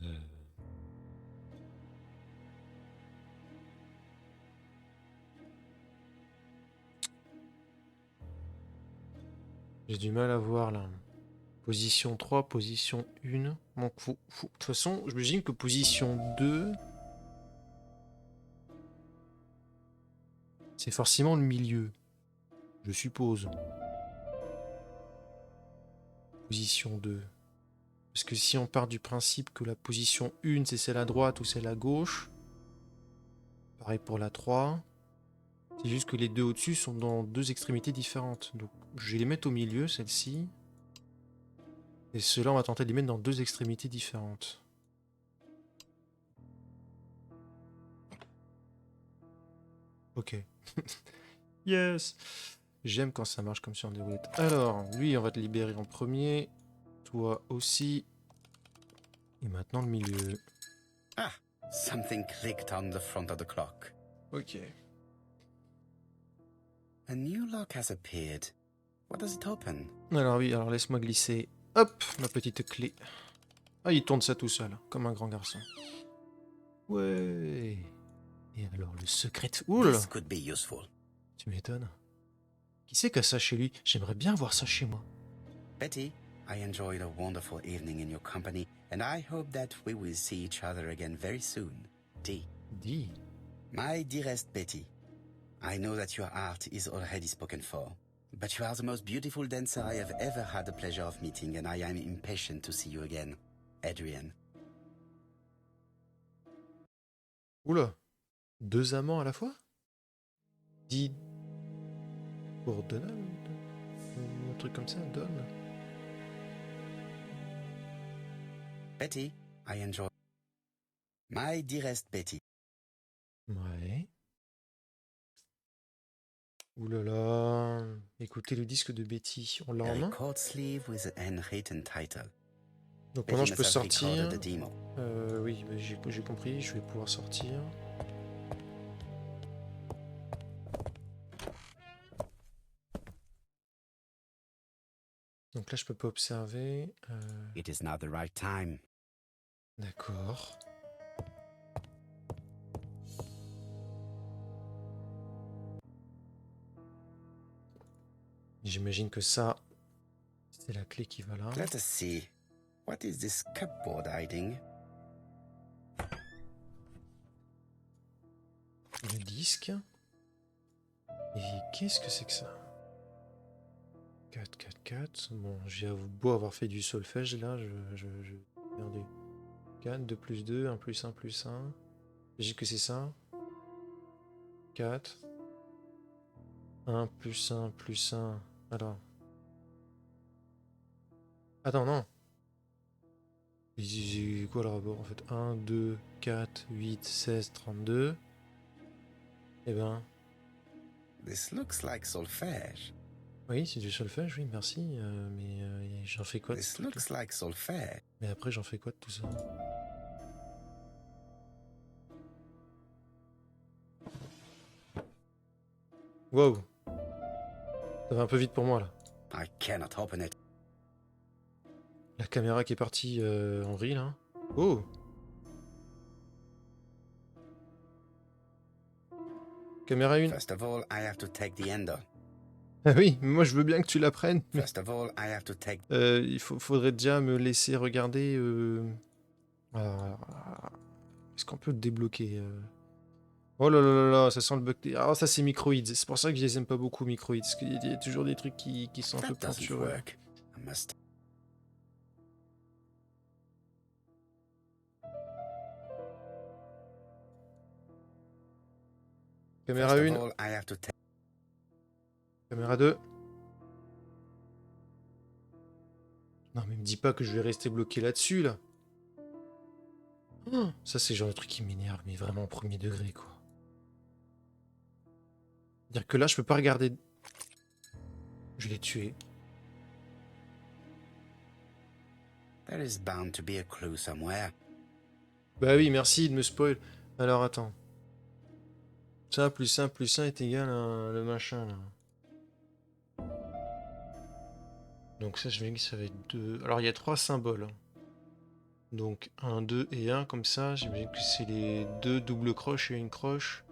Euh, J'ai du mal à voir là. Position 3, position 1. Donc, de toute façon, je m'imagine que position 2, c'est forcément le milieu. Je suppose. Position 2. Parce que si on part du principe que la position 1, c'est celle à droite ou celle à gauche, pareil pour la 3, c'est juste que les deux au-dessus sont dans deux extrémités différentes. Donc je vais les mettre au milieu, celle-ci. Et ceux-là, on va tenter de les mettre dans deux extrémités différentes. Ok. Yes. J'aime quand ça marche comme sur des roulettes. Alors, lui, on va te libérer en premier. Toi aussi. Et maintenant le milieu. Ah, something clicked on the front of the clock. Ok. A new lock has appeared. What does it open? Alors oui, alors laisse-moi glisser. Hop, ma petite clé. Ah, il tourne ça tout seul, comme un grand garçon. Ouais. Et alors le secret... Oula, This could be useful. tu m'étonnes. Qui c'est qui a ça chez lui? J'aimerais bien voir ça chez moi. Betty, I enjoyed a wonderful evening in your company, and I hope that we will see each other again very soon. D. Dis. My dearest Betty, I know that your art is already spoken for, but you are the most beautiful dancer I have ever had the pleasure of meeting, and I am impatient to see you again. Adrian. Oula. Deux amants à la fois? Dis... Pour Donald? Un truc comme ça, Don? Betty, I enjoy... My dearest Betty. Ouais. Oulala. Écoutez le disque de Betty. On l'a A en main? record sleeve with an handwritten title. Donc Betty maintenant je must peux have sortir. recorded the demo. Oui, bah, j'ai compris, je vais pouvoir sortir. Donc là je peux pas observer. It is now the right time. D'accord. J'imagine que ça, C'est la clé qui va là. Let us see. What is this cupboard hiding? Le disque. Et qu'est-ce que c'est que ça? 4, 4, 4. Bon, j'ai beau avoir fait du solfège là, je perdu. 4, 2 plus 2, 1 plus 1 plus 1. J'ai que c'est ça. 4. 1 plus 1 plus 1. Alors. Attends, non. C'est quoi le rapport en fait? 1, 2, 4, 8, 16, 32. Eh ben. This looks like solfège. Oui, c'est du solfège, oui, merci. Mais j'en fais quoi de ce This truc-là? looks like solfège. Mais après, j'en fais quoi de tout ça? Wow. Ça va un peu vite pour moi, là. I cannot open it. La caméra qui est partie en vrille, là. Oh! Caméra 1. First of all, I have to take the ender. Ah oui, mais moi je veux bien que tu la prennes. Mais First of all, I have to take. faudrait déjà me laisser regarder. Est-ce qu'on peut débloquer Oh là là là là, ça sent le bug. Ah, ça c'est Microids. C'est pour ça que je les aime pas beaucoup, Microids. Parce qu'il y a toujours des trucs qui sont un peu That doesn't pointureux. work. I must. Caméra First of 1, all, I have to take. caméra 2. Non mais me dis pas que je vais rester bloqué là-dessus, là. Ça c'est le genre de truc qui m'énerve, mais vraiment au premier degré, quoi. Dire que là, je peux pas regarder. Je l'ai tué. There is bound to be a clue somewhere. Bah oui, merci de me spoil. Alors attends. Ça plus 1 plus 1 est égal à le machin là. Donc ça, je me dis que ça va être 2. Alors il y a 3 symboles. Donc 1, 2 et 1 comme ça. J'imagine que c'est les 2 doubles croches et une croche.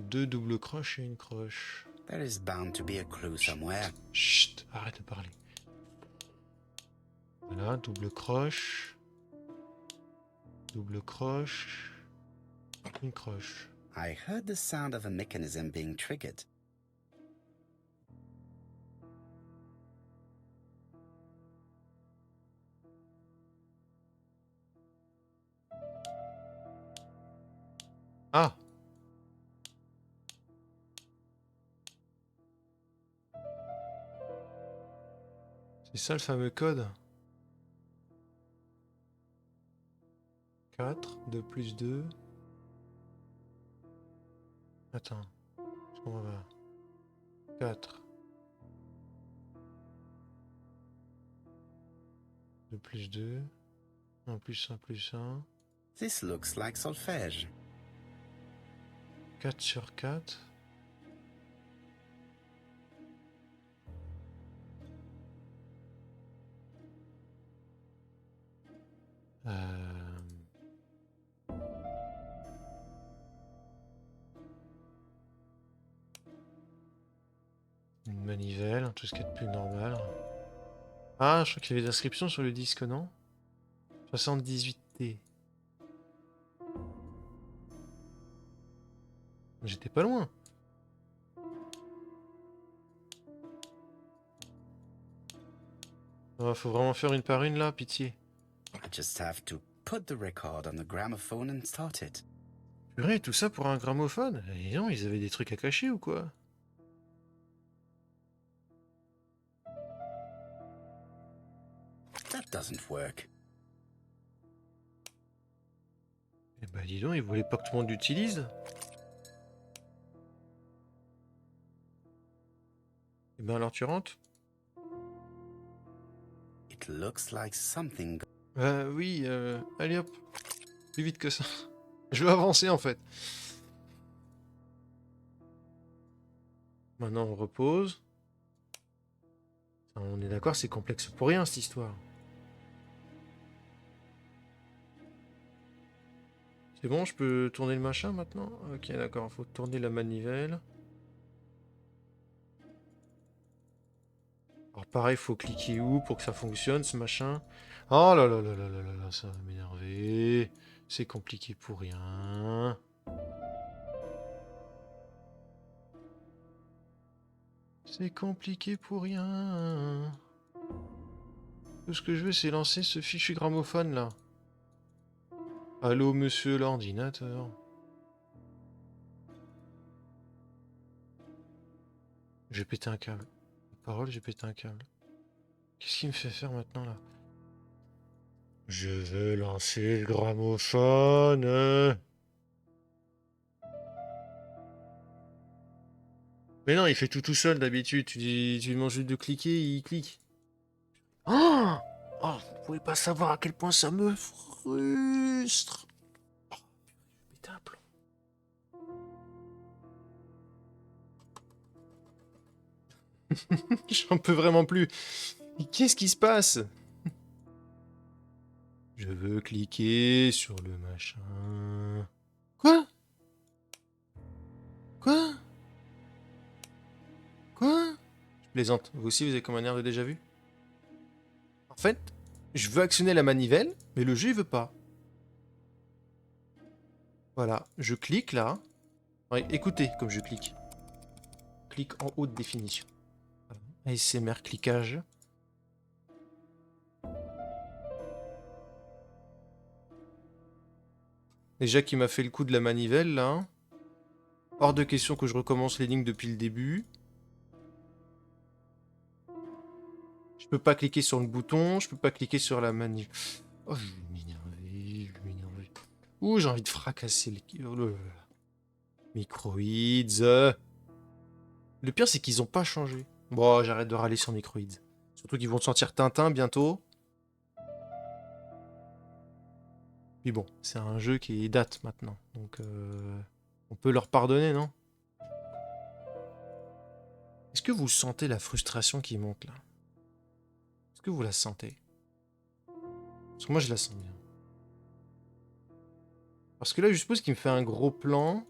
2 doubles croches et une croche. There is bound to be a clue somewhere. Chut, arrête de parler. Voilà, double croche. Double croche. Une croche. I heard the sound of a mechanism being triggered. Ah! C'est ça le fameux code? 4, 2 plus 2. Attends. Est-ce qu'on va... 4. 2 plus 2. 1 plus 1 plus 1. This looks like solfège. 4 sur 4. Une manivelle, tout ce qui est de plus normal. Ah, je crois qu'il y avait des inscriptions sur le disque, non? 78T. J'étais pas loin. Ah, faut vraiment faire une par une là, pitié. I just have to put the record on the gramophone and start it. Purée, tout ça pour un gramophone? Et non, ils avaient des trucs à cacher ou quoi? That doesn't work. Eh bah dis donc, ils voulaient pas que tout le monde l'utilise. Eh ben alors tu rentres? It looks like something. Oui, allez hop. Plus vite que ça. Je veux avancer en fait. Maintenant on repose. On est d'accord, c'est complexe pour rien cette histoire. C'est bon, je peux tourner le machin maintenant? Ok, d'accord, il faut tourner la manivelle. Alors pareil, faut cliquer où pour que ça fonctionne, ce machin. Oh là là là là là là là, ça va m'énerver. C'est compliqué pour rien. C'est compliqué pour rien. Tout ce que je veux, c'est lancer ce fichu gramophone, là. Allô, monsieur l'ordinateur. J'ai pété un câble. Parole, j'ai pété un câble. Qu'est-ce qu'il me fait faire maintenant, là? Je veux lancer le gramophone. Mais non, il fait tout seul d'habitude. Tu lui demandes juste de cliquer, il clique. Oh, oh, vous pouvez pas savoir à quel point ça me frustre. Oh, péter un plomb. J'en peux vraiment plus. Mais qu'est-ce qui se passe? Je veux cliquer sur le machin. Quoi? Quoi? Quoi? Je plaisante. Vous aussi, vous avez comme un air de déjà vu? En fait, je veux actionner la manivelle, mais le jeu, il veut pas. Voilà, je clique là. Ouais, écoutez comme je clique. Clique en haute définition. Voilà. ASMR cliquage. Déjà qu'il m'a fait le coup de la manivelle là. Hors de question que je recommence l'énigme depuis le début. Je peux pas cliquer sur le bouton, je peux pas cliquer sur la manivelle. Oh, je vais m'énerver, je vais m'énerver. Ouh, j'ai envie de fracasser le... Oh là là. Microids. Le pire, c'est qu'ils ont pas changé. Bon, j'arrête de râler sur Microids. Surtout qu'ils vont sortir Tintin bientôt. Puis bon, c'est un jeu qui date maintenant. Donc, on peut leur pardonner, non? Est-ce que vous sentez la frustration qui monte, là? Est-ce que vous la sentez? Parce que moi, je la sens bien. Parce que là, je suppose qu'il me fait un gros plan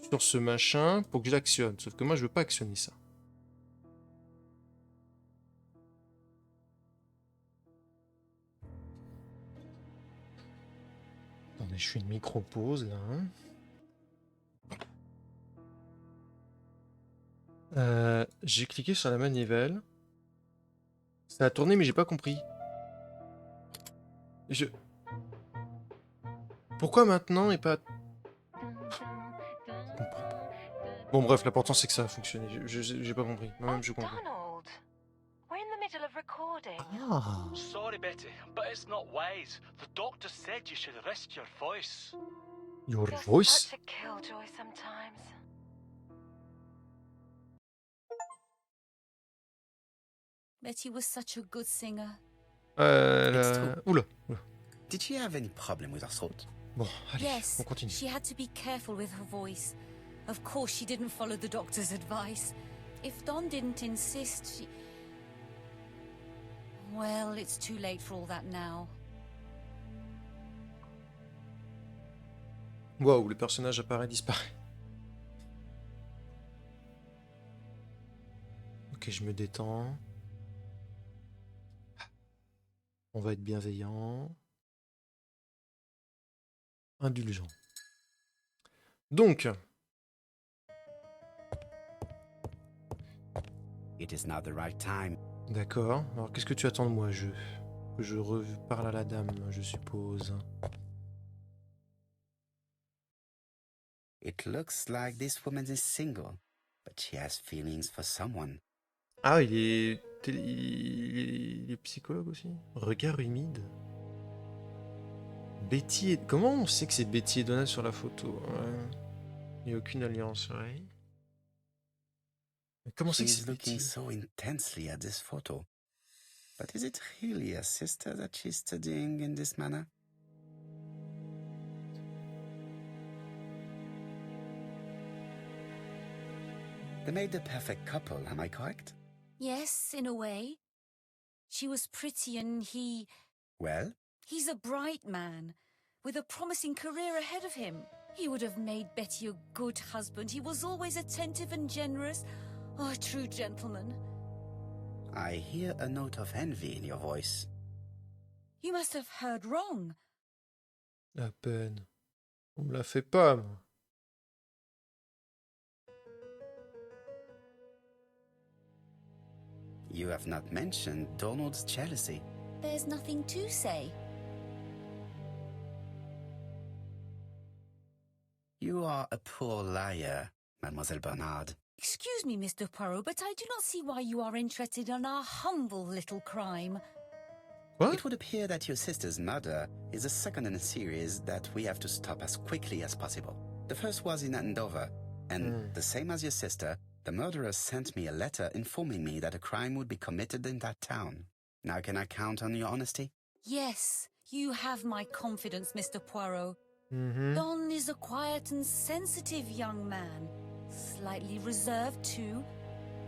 sur ce machin pour que je l'actionne. Sauf que moi, je veux pas actionner ça. Attendez, je fais une micro-pause, là. J'ai cliqué sur la manivelle. Ça a tourné, mais j'ai pas compris. Pourquoi maintenant et pas... Je comprends pas. Bon bref, l'important c'est que ça a fonctionné. J'ai pas compris. Moi-même je comprends. Donald, we're in the middle of recording. Ah. Sorry, Betty, but it's not wise. The doctor said you should risk your voice. Your You're voice? such a killjoy sometimes. Betty was such a good singer. It's true. Oula. Did she have any problem with her throat? Bon, allez, Yes, on continue. she had to be careful with her voice. Of course, she didn't follow the doctor's advice. If Don didn't insist, she... Well, it's too late for all that now. Waouh, le personnage apparaît, disparaît. Ok, je me détends. On va être bienveillant. Indulgent. Donc, It is not the right time. d'accord. Alors, qu'est-ce que tu attends de moi, jeu? Que je reparle à la dame, je suppose. It looks like this woman is single, but she has feelings for someone. Ah, il est psychologue aussi. Regard humide. Betty et... Comment on sait que c'est Betty et Donald sur la photo? Ouais. Il n'y a aucune alliance, ouais. Mais comment c'est que She's c'est looking Betty? so intensely at this photo. But is it really a sister that she's studying in this manner? They made the perfect couple, am I correct? Yes, in a way. She was pretty and he... Well, He's a bright man, with a promising career ahead of him. He would have made Betty a good husband. He was always attentive and generous. Oh, a true gentleman. I hear a note of envy in your voice. You must have heard wrong. À peine. On me la fait pas, moi. You have not mentioned Donald's jealousy. There's nothing to say. You are a poor liar, Mademoiselle Bernard. Excuse me, Mr. Poirot, but I do not see why you are interested in our humble little crime. Quoi? It would appear that your sister's murder is the second in a series that we have to stop as quickly as possible. The first was in Andover, and the same as your sister, the murderer sent me a letter informing me that a crime would be committed in that town. Now can I count on your honesty? Yes, you have my confidence, Mr. Poirot. Mhm. Don is a quiet and sensitive young man, slightly reserved too,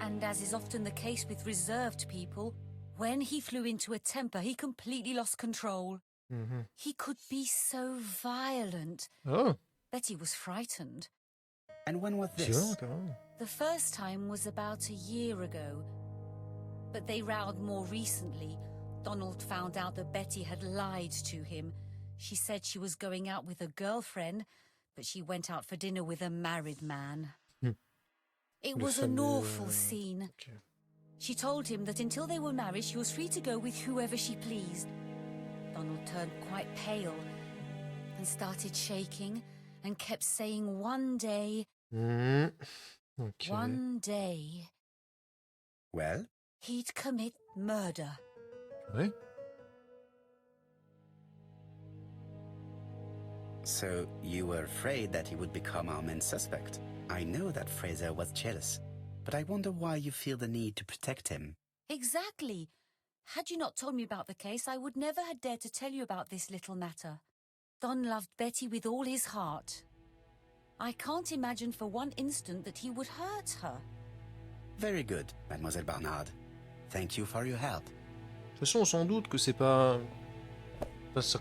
and as is often the case with reserved people, when he flew into a temper, he completely lost control. Mhm. He could be so violent. Oh, Betty was frightened. And when was c'est this? violent, carrément. The first time was about a year ago, but they rowed more recently. Donald found out that Betty had lied to him. She said she was going out with a girlfriend, but she went out for dinner with a married man. Hmm. It Le was an fameux, awful scene. Ok. She told him that until they were married, she was free to go with whoever she pleased. Donald turned quite pale and started shaking and kept saying one day, Mhm. Ok. one day, Well, he'd commit murder. Ouais. so you were afraid that he would become our main suspect. I know that Fraser was jealous, but I wonder why you feel the need to protect him. Exactly. Had you not told me about the case, I would never have dared to tell you about this little matter. Don loved Betty with all his heart. I can't imagine for one instant that he would hurt her. Very good, Mademoiselle Barnard. Thank you for your help. De toute façon, on s'en doute que c'est pas... ça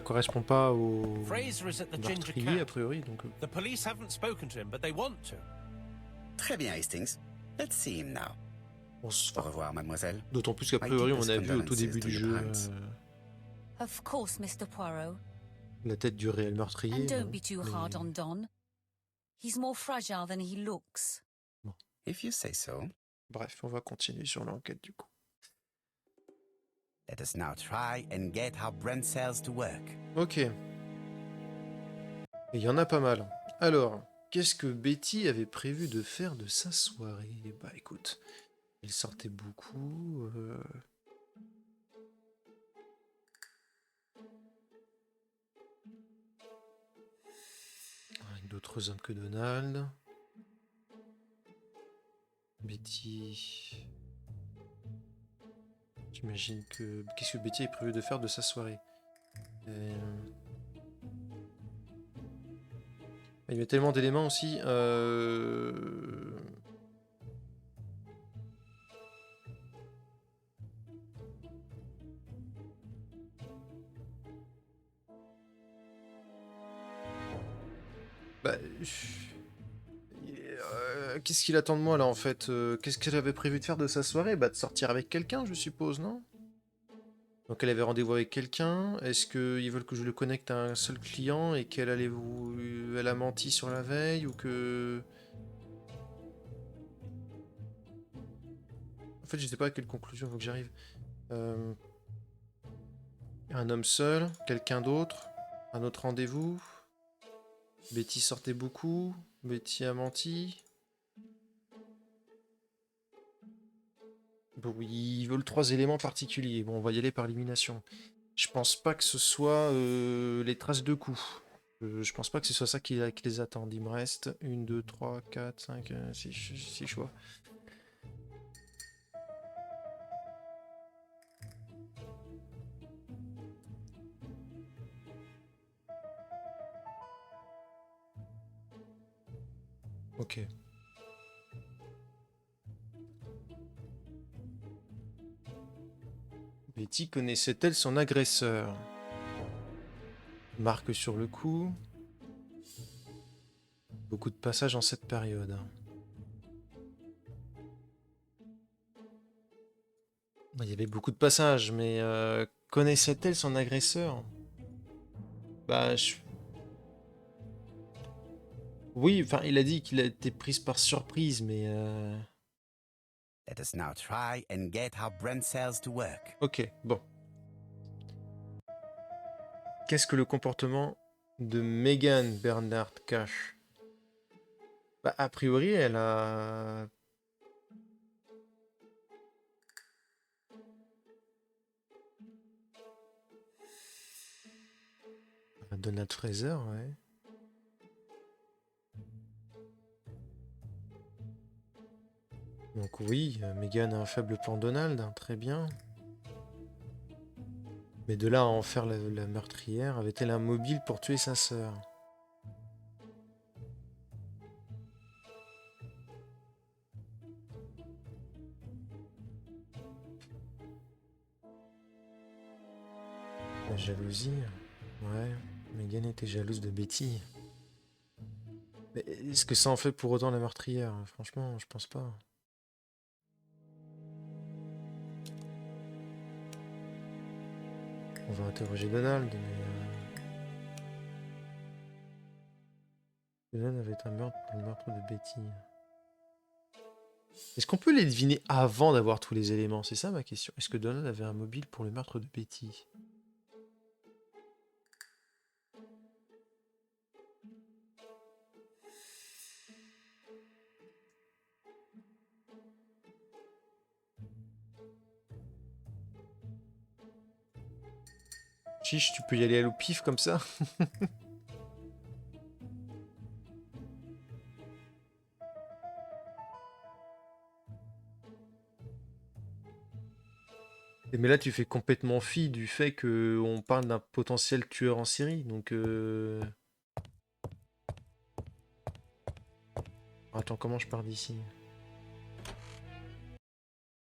correspond pas au Fraser is at the Ginger meurtrier, a Cat. priori, donc... The police haven't spoken to him, but they want to. Très bien, Hastings. Let's see him now. on se- Au revoir, mademoiselle. D'autant plus qu'a priori, on a vu au tout condolences début to du your jeu parents. Of course, Mr. Poirot. la tête du réel meurtrier. And don't bon, be too mais- hard on Don. He's more fragile than he looks. If you say so, Bref, on va continuer sur l'enquête du coup. let us now try and get our brain cells to work. Ok. Et il y en a pas mal. Alors, qu'est-ce que Betty avait prévu de faire de sa soirée? Bah écoute, il sortait beaucoup. Avec d'autres hommes que Donald. Betty. J'imagine que. Qu'est-ce que Betty avait prévu de faire de sa soirée? Il y a tellement d'éléments aussi. Bah, qu'est-ce qu'il attend de moi là en fait? Qu'est-ce qu'elle avait prévu de faire de sa soirée? Bah de sortir avec quelqu'un, je suppose, non? Donc elle avait rendez-vous avec quelqu'un. Est-ce qu'ils veulent que je le connecte à un seul client et qu'elle allait elle a menti sur la veille ou que... En fait, je sais pas à quelle conclusion faut que j'arrive. Un homme seul, quelqu'un d'autre, un autre rendez-vous. Betty sortait beaucoup, Betty a menti. Bon, ils veulent 3 éléments particuliers. Bon, on va y aller par élimination. Je pense pas que ce soit les traces de coups. Je pense pas que ce soit ça qui les attend. Il me reste 1, 2, 3, 4, 5, 6 choix. Ok. Betty connaissait-elle son agresseur? Marque sur le coup. Beaucoup de passages en cette période. Il y avait beaucoup de passages, mais connaissait-elle son agresseur? Bah, oui, enfin, il a dit qu'il a été pris par surprise, mais... Let us now try and get our brain cells to work. Ok, bon. Qu'est-ce que le comportement de Megan Bernard cache? Bah, a priori, elle a... Donald Fraser, ouais. Donc oui, Megan a un faible pour Donald, hein, très bien. Mais de là à en faire la meurtrière, avait-elle un mobile pour tuer sa sœur? La jalousie? Ouais, Megan était jalouse de Betty. Mais est-ce que ça en fait pour autant la meurtrière? Franchement, je pense pas. On va interroger Donald, mais... Donald avait un meurtre pour le meurtre de Betty. Est-ce qu'on peut les deviner avant d'avoir tous les éléments? C'est ça ma question. Est-ce que Donald avait un mobile pour le meurtre de Betty? Chiche, tu peux y aller à l'eau pif comme ça? Mais là, tu fais complètement fi du fait que on parle d'un potentiel tueur en série. Donc, attends, comment je pars d'ici?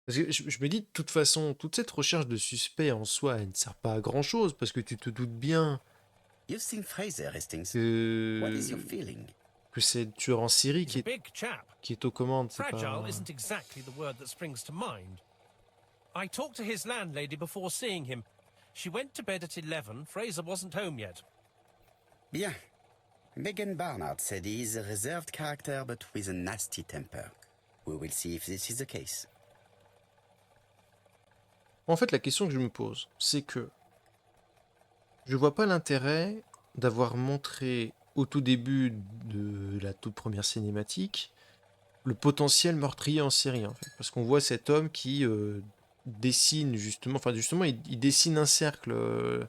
Parce que je me dis, de toute façon, toute cette recherche de suspect en soi, elle ne sert pas à grand-chose, parce que tu te doutes bien You've seen Fraser, Hastings. What is your que, feeling? que c'est le tueur en série He's a big chap. qui est aux commandes. C'est Fragile pas... isn't exactly the word that springs to mind. I talked to his landlady before seeing him. She went to bed at 11. Fraser wasn't home yet. Bien. Megan Barnard said he is a reserved character but with a nasty temper. We will see if this is the case. En fait, la question que je me pose, c'est que je vois pas l'intérêt d'avoir montré au tout début de la toute première cinématique le potentiel meurtrier en série, en fait. Parce qu'on voit cet homme qui dessine justement, enfin justement, il dessine un cercle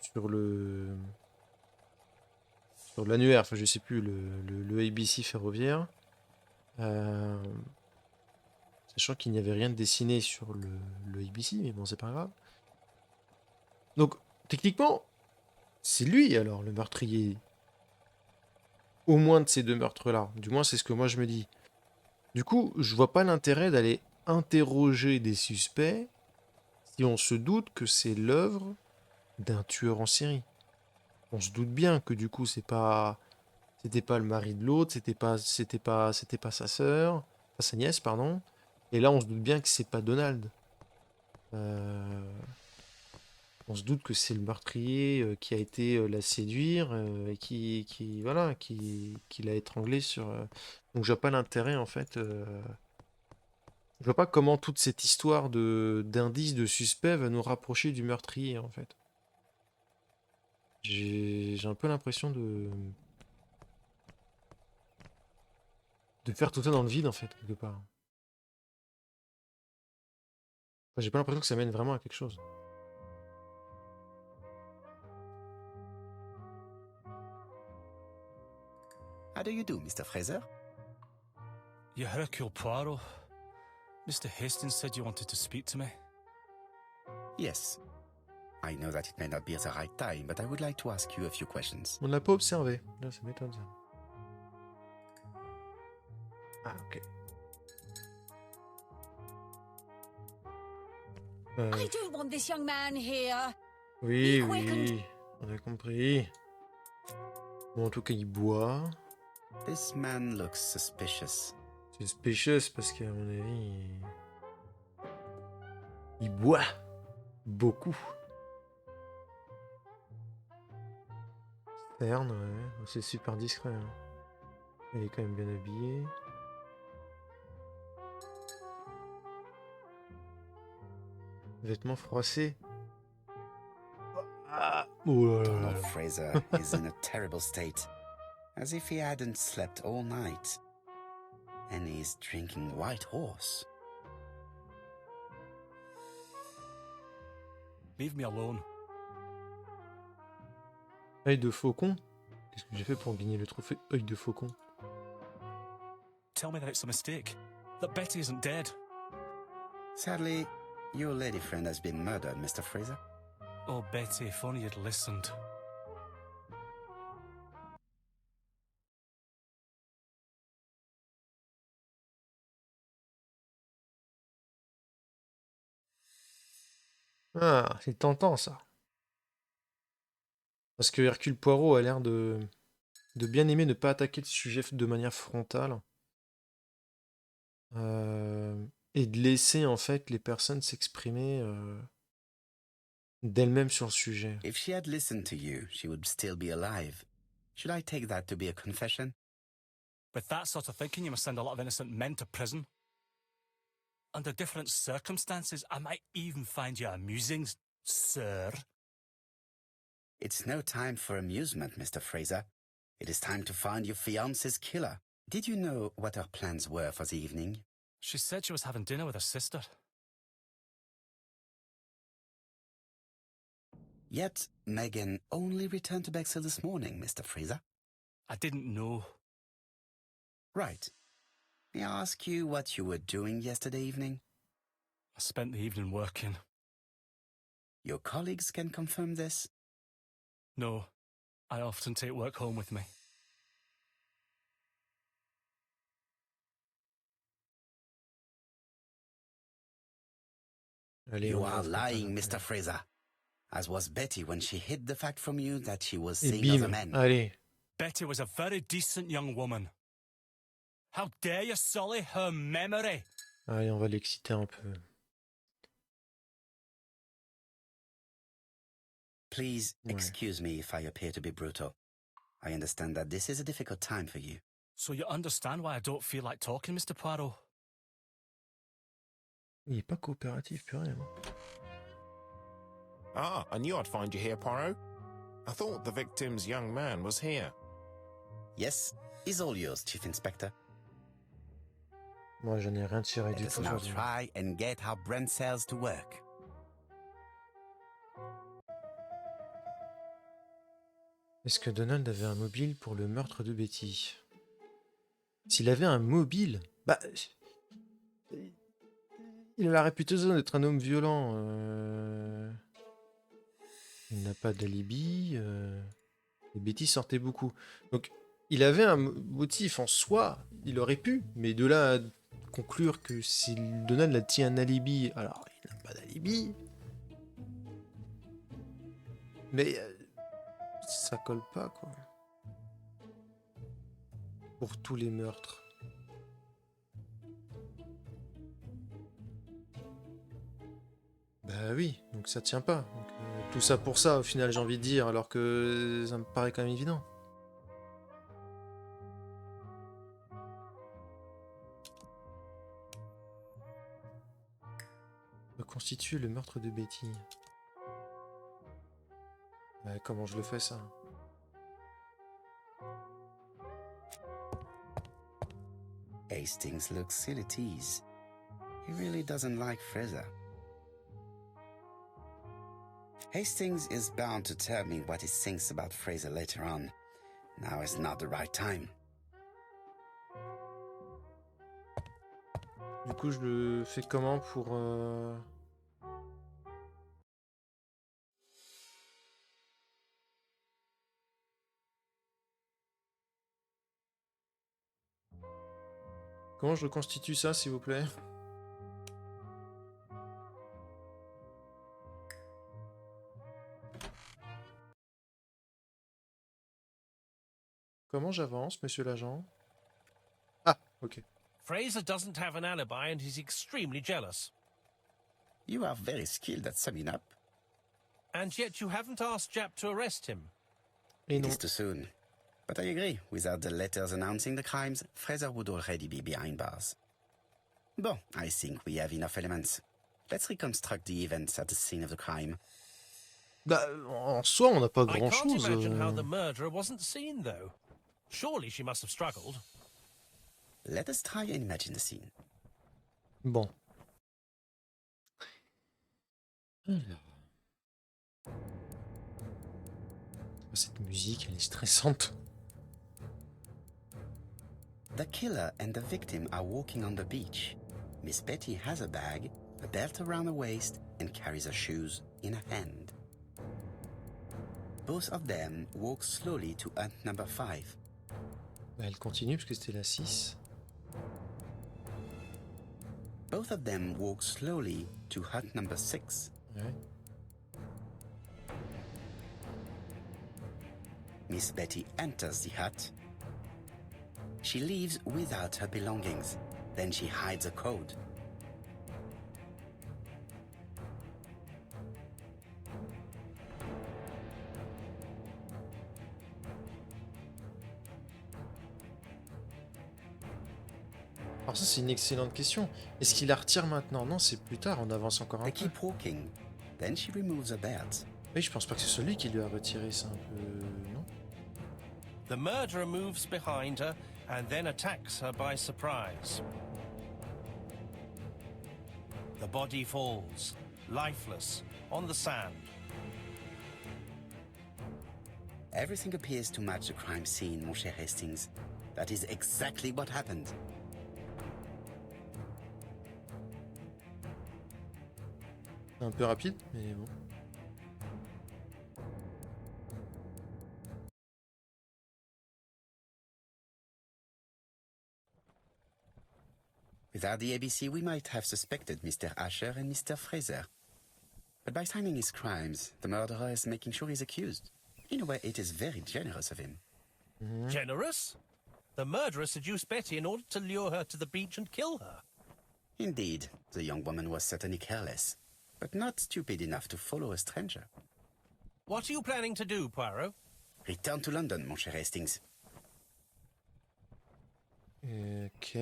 sur sur l'annuaire, enfin je sais plus, le ABC ferroviaire. Sachant qu'il n'y avait rien de dessiné sur le ABC, mais bon, c'est pas grave. Donc, techniquement, c'est lui alors le meurtrier. Au moins de ces deux meurtres-là. Du moins, c'est ce que moi je me dis. Du coup, je vois pas l'intérêt d'aller interroger des suspects si on se doute que c'est l'œuvre d'un tueur en série. On se doute bien que du coup, c'était pas le mari de l'autre, c'était pas sa sœur, enfin sa nièce, pardon. Et là, on se doute bien que c'est pas Donald. On se doute que c'est le meurtrier qui a été la séduire et voilà, qui l'a étranglée sur. Donc, je vois pas l'intérêt en fait. Je vois pas comment toute cette histoire d'indices de suspects va nous rapprocher du meurtrier en fait. J'ai un peu l'impression de faire tout ça dans le vide en fait quelque part. Enfin, j'ai pas l'impression que ça mène vraiment à quelque chose. How do you do, Mr. Fraser? You Hercule Poirot. Mr. Hastings said you wanted to speak to me. Yes. I know that it may not be at the right time, but I would like to ask you a few questions. On l'a pas observé. Là, ça m'étonne ça. Ah, ok. I don't want this young man here. Oui, Be quick oui, on a compris. Bon, en tout cas, il boit. This man looks suspicious. C'est suspicious parce qu'à mon avis... Il boit beaucoup. Stern, ouais, c'est super discret. Hein. Il est quand même bien habillé. Vêtements froissés. Ah, oh là là Donald là. Fraser is in a terrible state, as if he hadn't slept all night. And he's drinking White Horse. Leave me alone. Œil de faucon. Qu'est-ce que j'ai fait pour gagner le trophée œil de faucon? Tell me that it's a mistake. That Betty isn't dead. Sadly, your lady friend has been murdered, Mr. Fraser. Oh, Betty, if only you'd listened. Ah, c'est tentant ça. Parce que Hercule Poirot a l'air de bien aimer ne pas attaquer le sujet de manière frontale. Et de laisser en fait les personnes s'exprimer d'elles-mêmes sur le sujet. If she had listened to you, she would still be alive. Should I take that to be a confession? With that sort of thinking, you must send a lot of innocent men to prison. Under different circumstances, I might even find you amusing, sir. It's no time for amusement, Mr. Fraser. It is time to find your fiance's killer. Did you know what her plans were for the evening? She said she was having dinner with her sister. Yet, Megan only returned to Bexhill this morning, Mr. Fraser. I didn't know. Right. May I ask you what you were doing yesterday evening? I spent the evening working. Your colleagues can confirm this? No, I often take work home with me. Allez, You on are va lying, frontal. Mr. Fraser. As was Betty when she hid the fact from you that she was Et seeing other bim, men. allez. Betty was a very decent young woman. How dare you sully her memory? Allez, on va l'exciter un peu. Please Ouais. excuse me if I appear to be brutal. I understand that this is a difficult time for you. So you understand why I don't feel like talking, Mr. Poirot? Il est pas coopératif, purée. Hein. Ah, I knew I'd find you here, Poirot. I thought the victim's young man was here. Yes, is all yours, Chief Inspector. Moi, j'en ai rien tiré Let du us tout now aujourd'hui. try and get our brain cells to work. Est-ce que Donald avait un mobile pour le meurtre de Betty? S'il avait un mobile, bah, il a la réputation d'être un homme violent. Il n'a pas d'alibi. Et Betty sortait beaucoup. Donc, il avait un motif en soi. Il aurait pu, mais de là à conclure que si Donald a tient un alibi, alors il n'a pas d'alibi. Mais ça colle pas, quoi. Pour tous les meurtres. Bah oui, donc ça tient pas. Donc, tout ça pour ça, au final, j'ai envie de dire, alors que ça me paraît quand même évident. Reconstituer le meurtre de Betty. Comment je le fais, ça? Hastings looks ill at ease. He really doesn't like Fraser. Hastings is bound to tell me what he thinks about Fraser later on. Now is not the right time. Du coup, je le fais comment pour... Comment je reconstitue ça, s'il vous plaît? Comment j'avance, monsieur l'agent? Ah, ok. Fraser doesn't have an alibi and he's extremely jealous. You are very skilled at summing up. And yet you haven't asked Jap to arrest him. Et It non. is too soon. But I agree, without the letters announcing the crimes, Fraser would already be behind bars. Bon, I think we have enough elements. Let's reconstruct the events at the scene of the crime. Bah, en soi, on n'a pas I can't grand-chose. imagine how the murderer wasn't seen, though. Surely she must have struggled. Let us try and imagine the scene. Bon. Alors. Cette musique, elle est stressante. The killer and the victim are walking on the beach. Miss Betty has a bag, a belt around her waist, and carries her shoes in her hand. Both of them walk slowly to hut number 5. Bah, elle continue parce que c'était la 6. Both of them walk slowly to hut number 6. Ouais. Miss Betty enters the hut. She leaves without her belongings. Then she hides a code. Alors ça, c'est une excellente question. Est-ce qu'il la retire maintenant? Non, c'est plus tard, on avance encore un They peu. keep walking. Then she removes her belt. Oui, je pense pas que c'est celui qui lui a retiré ça un peu... Non? The murderer moves behind her and then attacks her by surprise. The body falls, lifeless, on the sand. Everything appears to match the crime scene, mon cher Hastings. That is exactly what happened. C'est un peu rapide, mais bon. Without the ABC, we might have suspected Mr. Asher and Mr. Fraser. But by timing his crimes, the murderer is making sure he's accused. In a way, it is very generous of him. Generous? The murderer seduced Betty in order to lure her to the beach and kill her. Indeed, the young woman was certainly careless, but not stupid enough to follow a stranger. What are you planning to do, Poirot? Return to London, mon cher Hastings. Ok.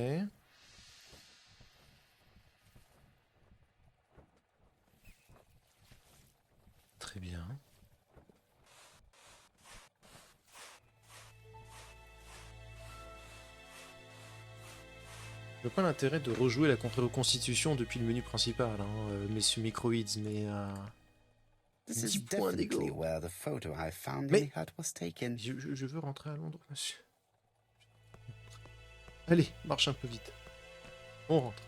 Très bien. Je vois pas l'intérêt de rejouer la contre-reconstitution depuis le menu principal, hein, messieurs microïdes, mais... This 10 is points definitely d'ego. where the photo I found Mais- in the hut was taken. Je veux rentrer à Londres, monsieur. Allez, marche un peu vite. On rentre.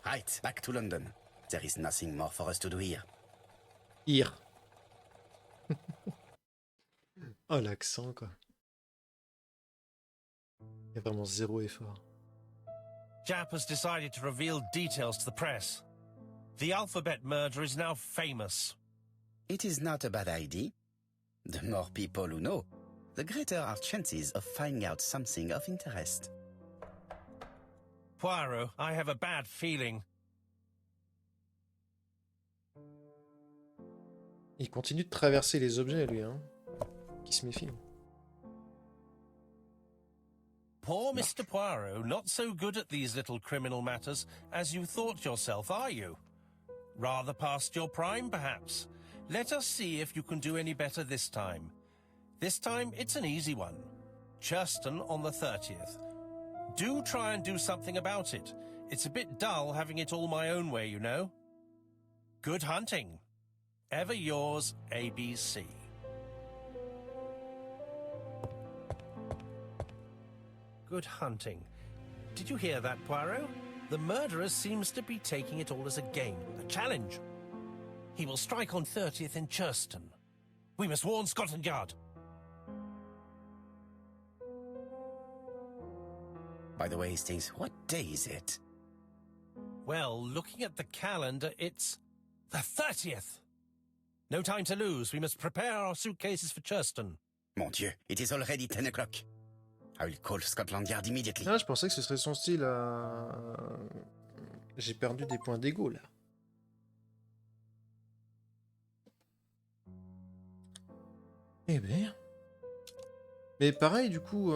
Right, back to London. There is nothing more for us to do here. Here. Oh, l'accent, quoi. Il y a vraiment zéro effort. Jap has decided to reveal details to the press. The alphabet murder is now famous. It is not a bad idea. The more people who know, the greater our chances of finding out something of interest. Poirot, I have a bad feeling. Il continue de traverser les objets, lui, hein. Qui se méfie. Poor Mr. Poirot, not so good at these little criminal matters as you thought yourself, are you? Rather past your prime, perhaps. Let us see if you can do any better this time. This time, it's an easy one. Churston on the 30th. Do try and do something about it. It's a bit dull having it all my own way, you know. Good hunting. Ever yours, ABC. Good hunting. Did you hear that, Poirot? The murderer seems to be taking it all as a game, a challenge. He will strike on 30th in Churston. We must warn Scotland Yard. By the way, Hastings, what day is it? Well, looking at the calendar, it's the 30th. No time to lose. We must prepare our suitcases for Churston. Mon Dieu, it is already 10 o'clock. I will call Scotland Yard immediately. Ah, je pensais que ce serait son style à... J'ai perdu des points d'ego, là. Eh ben... Mais pareil, du coup...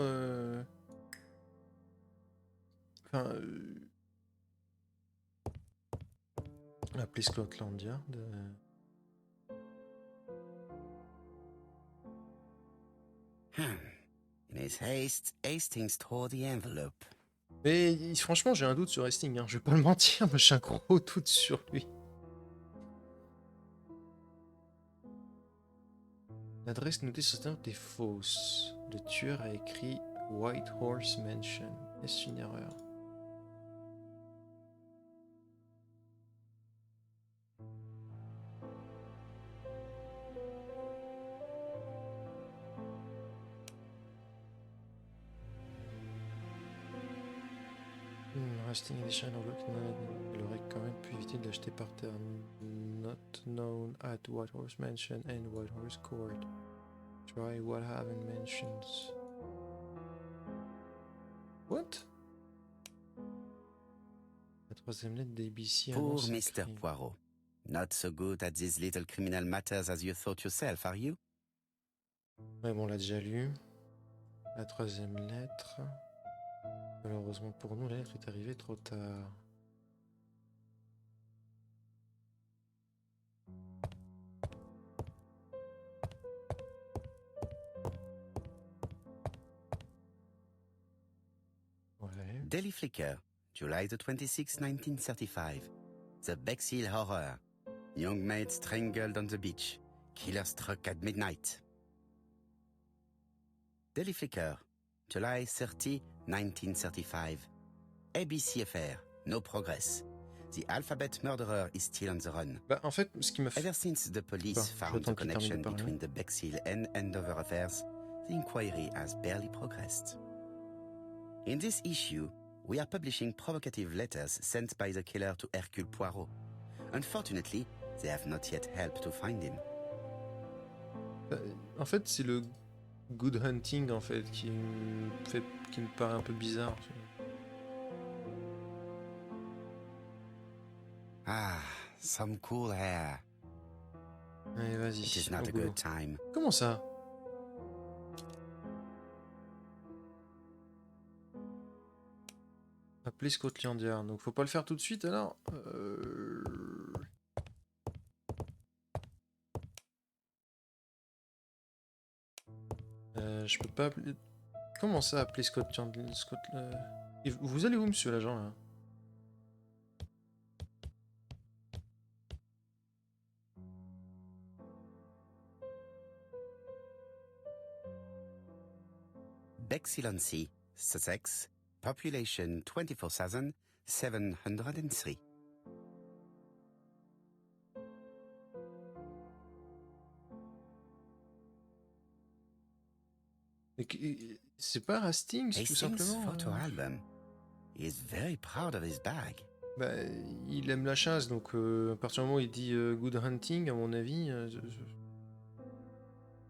Enfin... Appeler Scotland Yard... In his haste, Hastings tore the envelope. Mais franchement, j'ai un doute sur Hastings, hein. Je vais pas le mentir, mais j'ai un gros doute sur lui. L'adresse notée sur cette note est fausse. Le tueur a écrit White Horse Mansion. Est-ce une erreur? Hastings et des chaînes en bloc, elle aurait quand même pu éviter de l'acheter par terre. Not known at White Horse Mansion and White Horse Court. Try what haven't mentions. What? La troisième lettre d'ABC Poor annonce un Mr. crime. Poirot. Not so good at these little criminal matters as you thought yourself, are you? Ouais, bon, on l'a déjà lu. La troisième lettre. Malheureusement pour nous, la lettre est arrivée trop tard. Ouais. Daily Flicker, July the 26th, 1935. The Bexhill Horror. Young maid strangled on the beach. Killer struck at midnight. Daily Flicker, July 30, 1935. ABC affair, no progress. The alphabet murderer is still on the run. Bah, en fait, ce qui m'a fait... Ever since the police Bon, found the j'attends qu'il termine connection de parler. between the Bexhill and Andover affairs, the inquiry has barely progressed. In this issue, we are publishing provocative letters sent by the killer to Hercule Poirot. Unfortunately, they have not yet helped to find him. En fait, c'est le good hunting en fait qui me paraît un peu bizarre. Ah, some cool hair. Allez, vas-y. It is not au a boulot. good time. Comment ça? Appeler Scotland Yard. Donc faut pas le faire tout de suite alors. Je peux pas appeler... Comment ça appeler Scotland Et vous allez où, monsieur l'agent là? Bexhill-on-Sea, Sussex, population 24,703. C'est pas Hastings, tout Hastings' simplement. photo album. He is very proud of his bag. Bah, il aime la chasse, donc à partir du moment où il dit good hunting, à mon avis,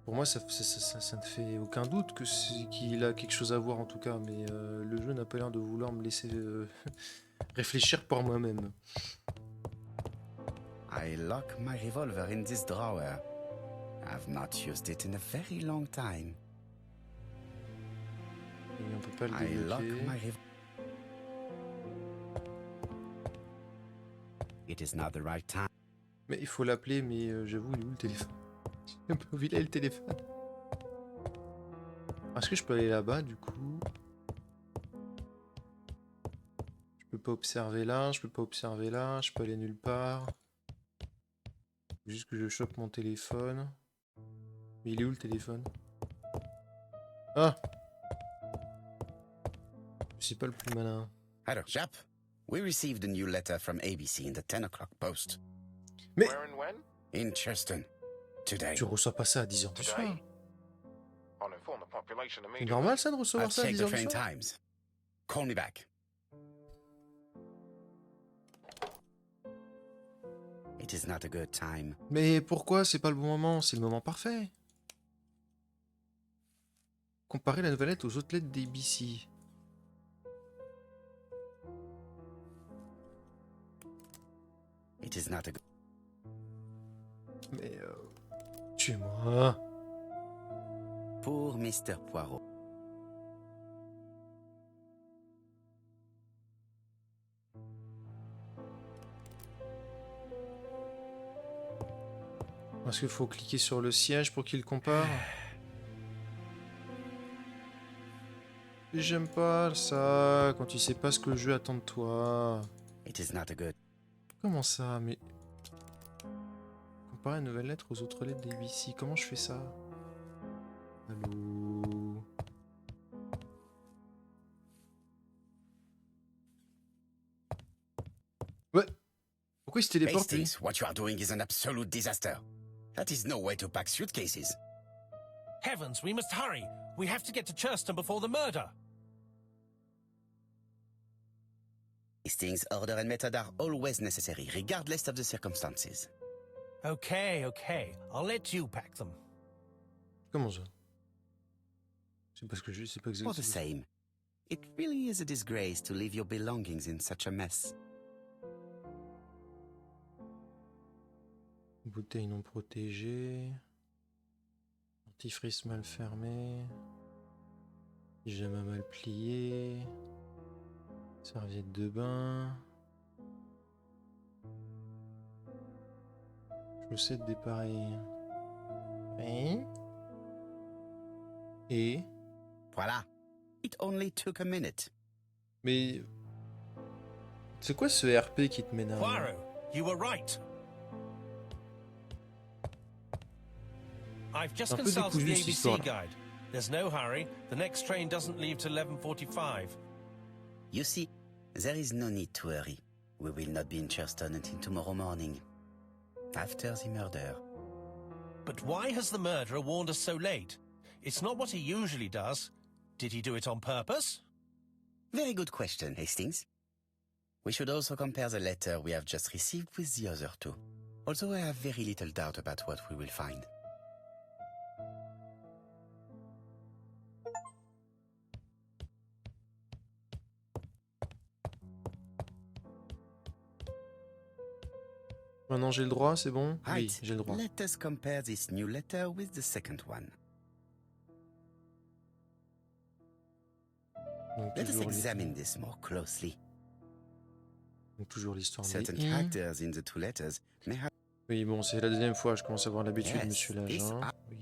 pour moi, ça ne fait aucun doute qu'il a quelque chose à voir en tout cas, mais le jeu n'a pas l'air de vouloir me laisser réfléchir par moi-même. I lock my revolver in this drawer. I've not used it in a very long time. Et on peut pas le I lock débloquer. my revolver. It is not the right time. Mais il faut l'appeler, mais j'avoue, il est où le téléphone? J'ai pas vu là le téléphone. Est-ce que je peux aller là-bas du coup? Je peux pas observer là, je peux pas observer là, je peux aller nulle part. Faut juste que je chope mon téléphone. Mais il est où le téléphone? Ah! Je suis pas le plus malin. Hello, Jap. We received a new letter from ABC in the 10 o'clock post. Mais Where and when? In Churston. Today. tu reçois pas ça à 10h du soir. Today. I'll inform the population C'est immediately. normal ça de recevoir I'll ça à check the 10h du train soir? times. Call me back. It is not a good time. Mais pourquoi c'est pas le bon moment? C'est le moment parfait. Comparer la nouvelle lettre aux autres lettres d'ABC. It is not a good... Mais tuez-moi. Pour Mr. Poirot. Est-ce qu'il faut cliquer sur le siège pour qu'il compare? J'aime pas ça, quand tu sais pas ce que le jeu attend de toi. It is not a good... Comment ça, mais... Comparer une nouvelle lettre aux autres lettres d'ABC, comment je fais ça? Allô? Ouais. Pourquoi il se téléporte, lui? Hastings, what you are doing is an absolute disaster. That is no way to pack suitcases. Heavens, we must hurry. We have to get to Churston before the murder. Hastings' order and method are always necessary, regardless of the circumstances. Okay, okay. I'll let you pack them. Comment ça? C'est parce que je sais pas For the exactement. same, it really is a disgrace to leave your belongings in such a mess. Bouteille non protégée. Dentifrice mal fermé. Pyjama mal plié. Serviette de bain. Chaussettes dépareillées. Oui. Et... Voilà. It only took a minute. Mais... C'est quoi ce RP qui te m'énerve? Poirot, you were right. I've just Un peu consulted the décousu, cette ABC histoire-là. guide. There's no hurry. The next train doesn't leave till 11:45. You see, there is no need to hurry. We will not be in Churston until tomorrow morning. After the murder. But why has the murderer warned us so late? It's not what he usually does. Did he do it on purpose? Very good question, Hastings. We should also compare the letter we have just received with the other two. Although I have very little doubt about what we will find. Maintenant j'ai le droit, c'est bon? Oui, Right. j'ai le droit. Let us compare this new letter with the second one. Donc Let us toujours, examine this more closely. donc toujours l'histoire des Certain I. characters in the two letters may have... Oui, bon, c'est la deuxième fois, je commence à avoir l'habitude, Yes, monsieur this l'agent.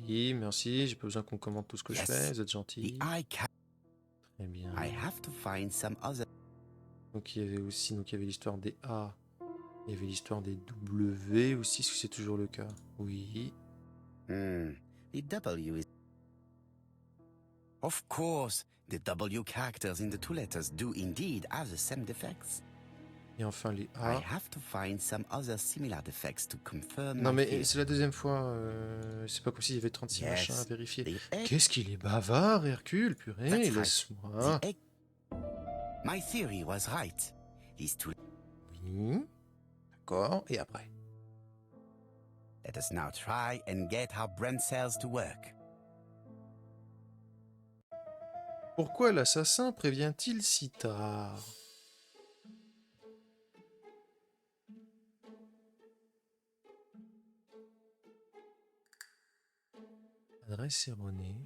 Oui, merci, j'ai pas besoin qu'on commente tout ce que je Yes, fais, vous êtes the gentil. I ca... Très bien. I have to find some other... Donc il y avait aussi, donc il y avait l'histoire des A, il y avait l'histoire des W aussi, est-ce que c'est toujours le cas? Oui. The W is... Of course, the W characters in the two letters do indeed have the same defects. Et enfin les I A. have to find some other similar defects to confirm Non my mais theory. c'est la deuxième fois, c'est pas comme s'il y avait 36 Yes, machins à vérifier. the Qu'est-ce qu'il est bavard, Hercule, purée, That's right. laisse-moi. The egg... My theory was right. These two... Oui. D'accord, et après? Let us now try and get our brain cells to work. Pourquoi l'assassin prévient-il si tard? Adresse erronée.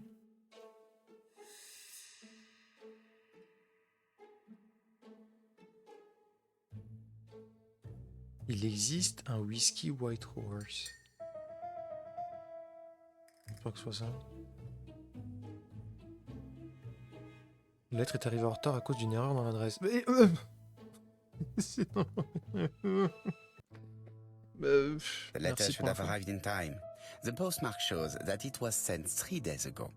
Il existe un whisky White Horse. Je pense pas que ce soit ça. La lettre est arrivée en retard à cause d'une erreur dans l'adresse. Mais c'est- The letter Merci should pour have l'info. arrived in time. The postmark shows that it was sent 3 days ago.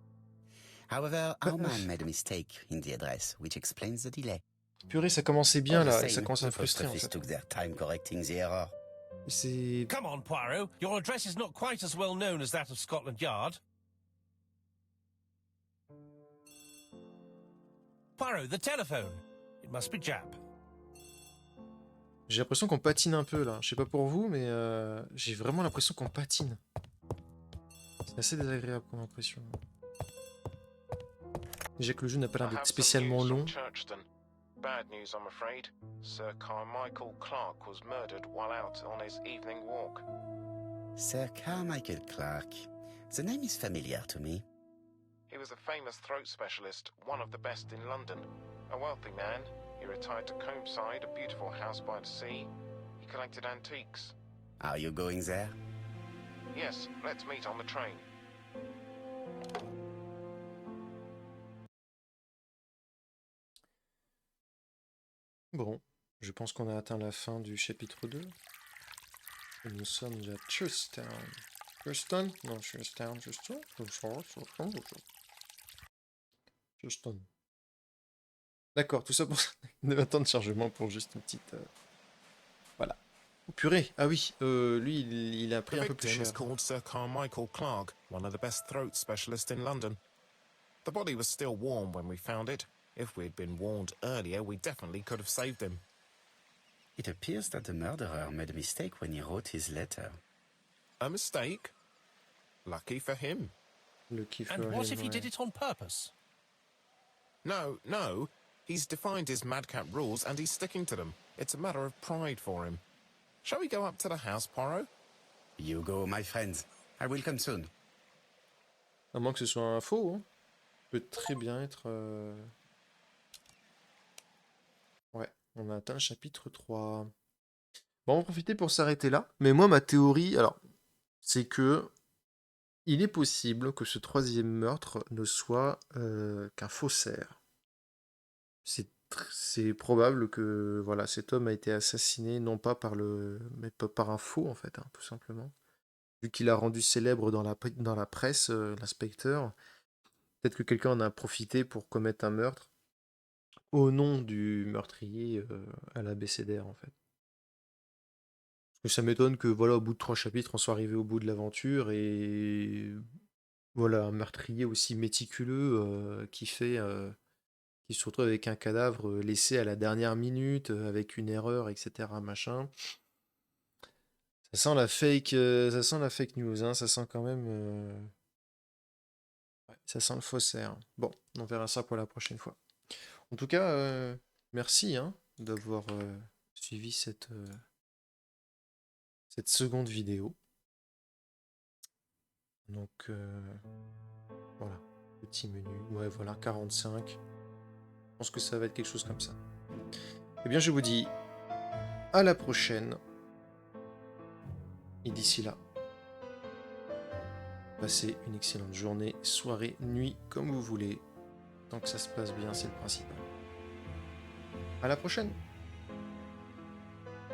However, our man made a mistake in the address, which explains the delay. Purée, ça commençait bien All the là, et same, ça commence à me the frustrer post en office fait. took their time correcting the error. C'est... Come on, Poirot. Your address is not quite as well known as that of Scotland Yard. Poirot, the telephone. It must be Jap. J'ai l'impression qu'on patine un peu là. Je sais pas pour vous, mais j'ai vraiment l'impression qu'on patine. C'est assez désagréable comme impression. Déjà que le jeu n'a pas I l'air d'être have some spécialement news from long. Churchton. Bad news, I'm afraid. Sir Carmichael Clark was murdered while out on his evening walk. Sir Carmichael Clark. The name is familiar to me. He was a famous throat specialist, one of the best in London. A wealthy man, he retired to Combside, a beautiful house by the sea. He collected antiques. Are you going there? Yes, let's meet on the train. Bon, je pense qu'on a atteint la fin du chapitre 2. Et nous sommes à Trustown. Trustown? Non, Trustown. D'accord, tout ça pour 9 temps de chargement pour juste une petite... Voilà. Oh purée, ah oui, lui, il a The pris un peu plus victim is cher. called Sir Carmichael Clark, one of the best throat specialists in London. The body was still warm when we found it. If we'd been warned earlier, we definitely could have saved him. It appears that the murderer made a mistake when he wrote his letter. A mistake? Lucky for him. Lucky for And what him, if he ouais. did it on purpose? No. He's defined his madcap rules and he's sticking to them. It's a matter of pride for him. Shall we go up to the house, Poirot? You go, my friends. I will come soon. À moins que ce soit un faux, hein. Peut très bien être... Ouais, on a atteint le chapitre 3. Bon, on va en profiter pour s'arrêter là. Mais moi, ma théorie, alors, c'est que il est possible que ce troisième meurtre ne soit qu'un faussaire. C'est probable que voilà, cet homme a été assassiné non pas mais par un faux en fait, hein, tout simplement. Vu qu'il a rendu célèbre dans la presse, l'inspecteur, peut-être que quelqu'un en a profité pour commettre un meurtre au nom du meurtrier à l'abécédaire en fait. Parce que ça m'étonne que voilà, au bout de 3 chapitres, on soit arrivé au bout de l'aventure et voilà, un meurtrier aussi méticuleux qui se retrouve avec un cadavre laissé à la dernière minute, avec une erreur, etc. Machin. Ça sent la fake news, hein, ça sent quand même. Ouais, ça sent le faussaire. Bon, on verra ça pour la prochaine fois. En tout cas, merci hein, d'avoir suivi cette seconde vidéo. Donc, voilà, petit menu. Ouais, voilà, 45. Je pense que ça va être quelque chose comme ça. Eh bien, je vous dis à la prochaine. Et d'ici là, passez une excellente journée, soirée, nuit, comme vous voulez. Tant que ça se passe bien, c'est le principal. À la prochaine!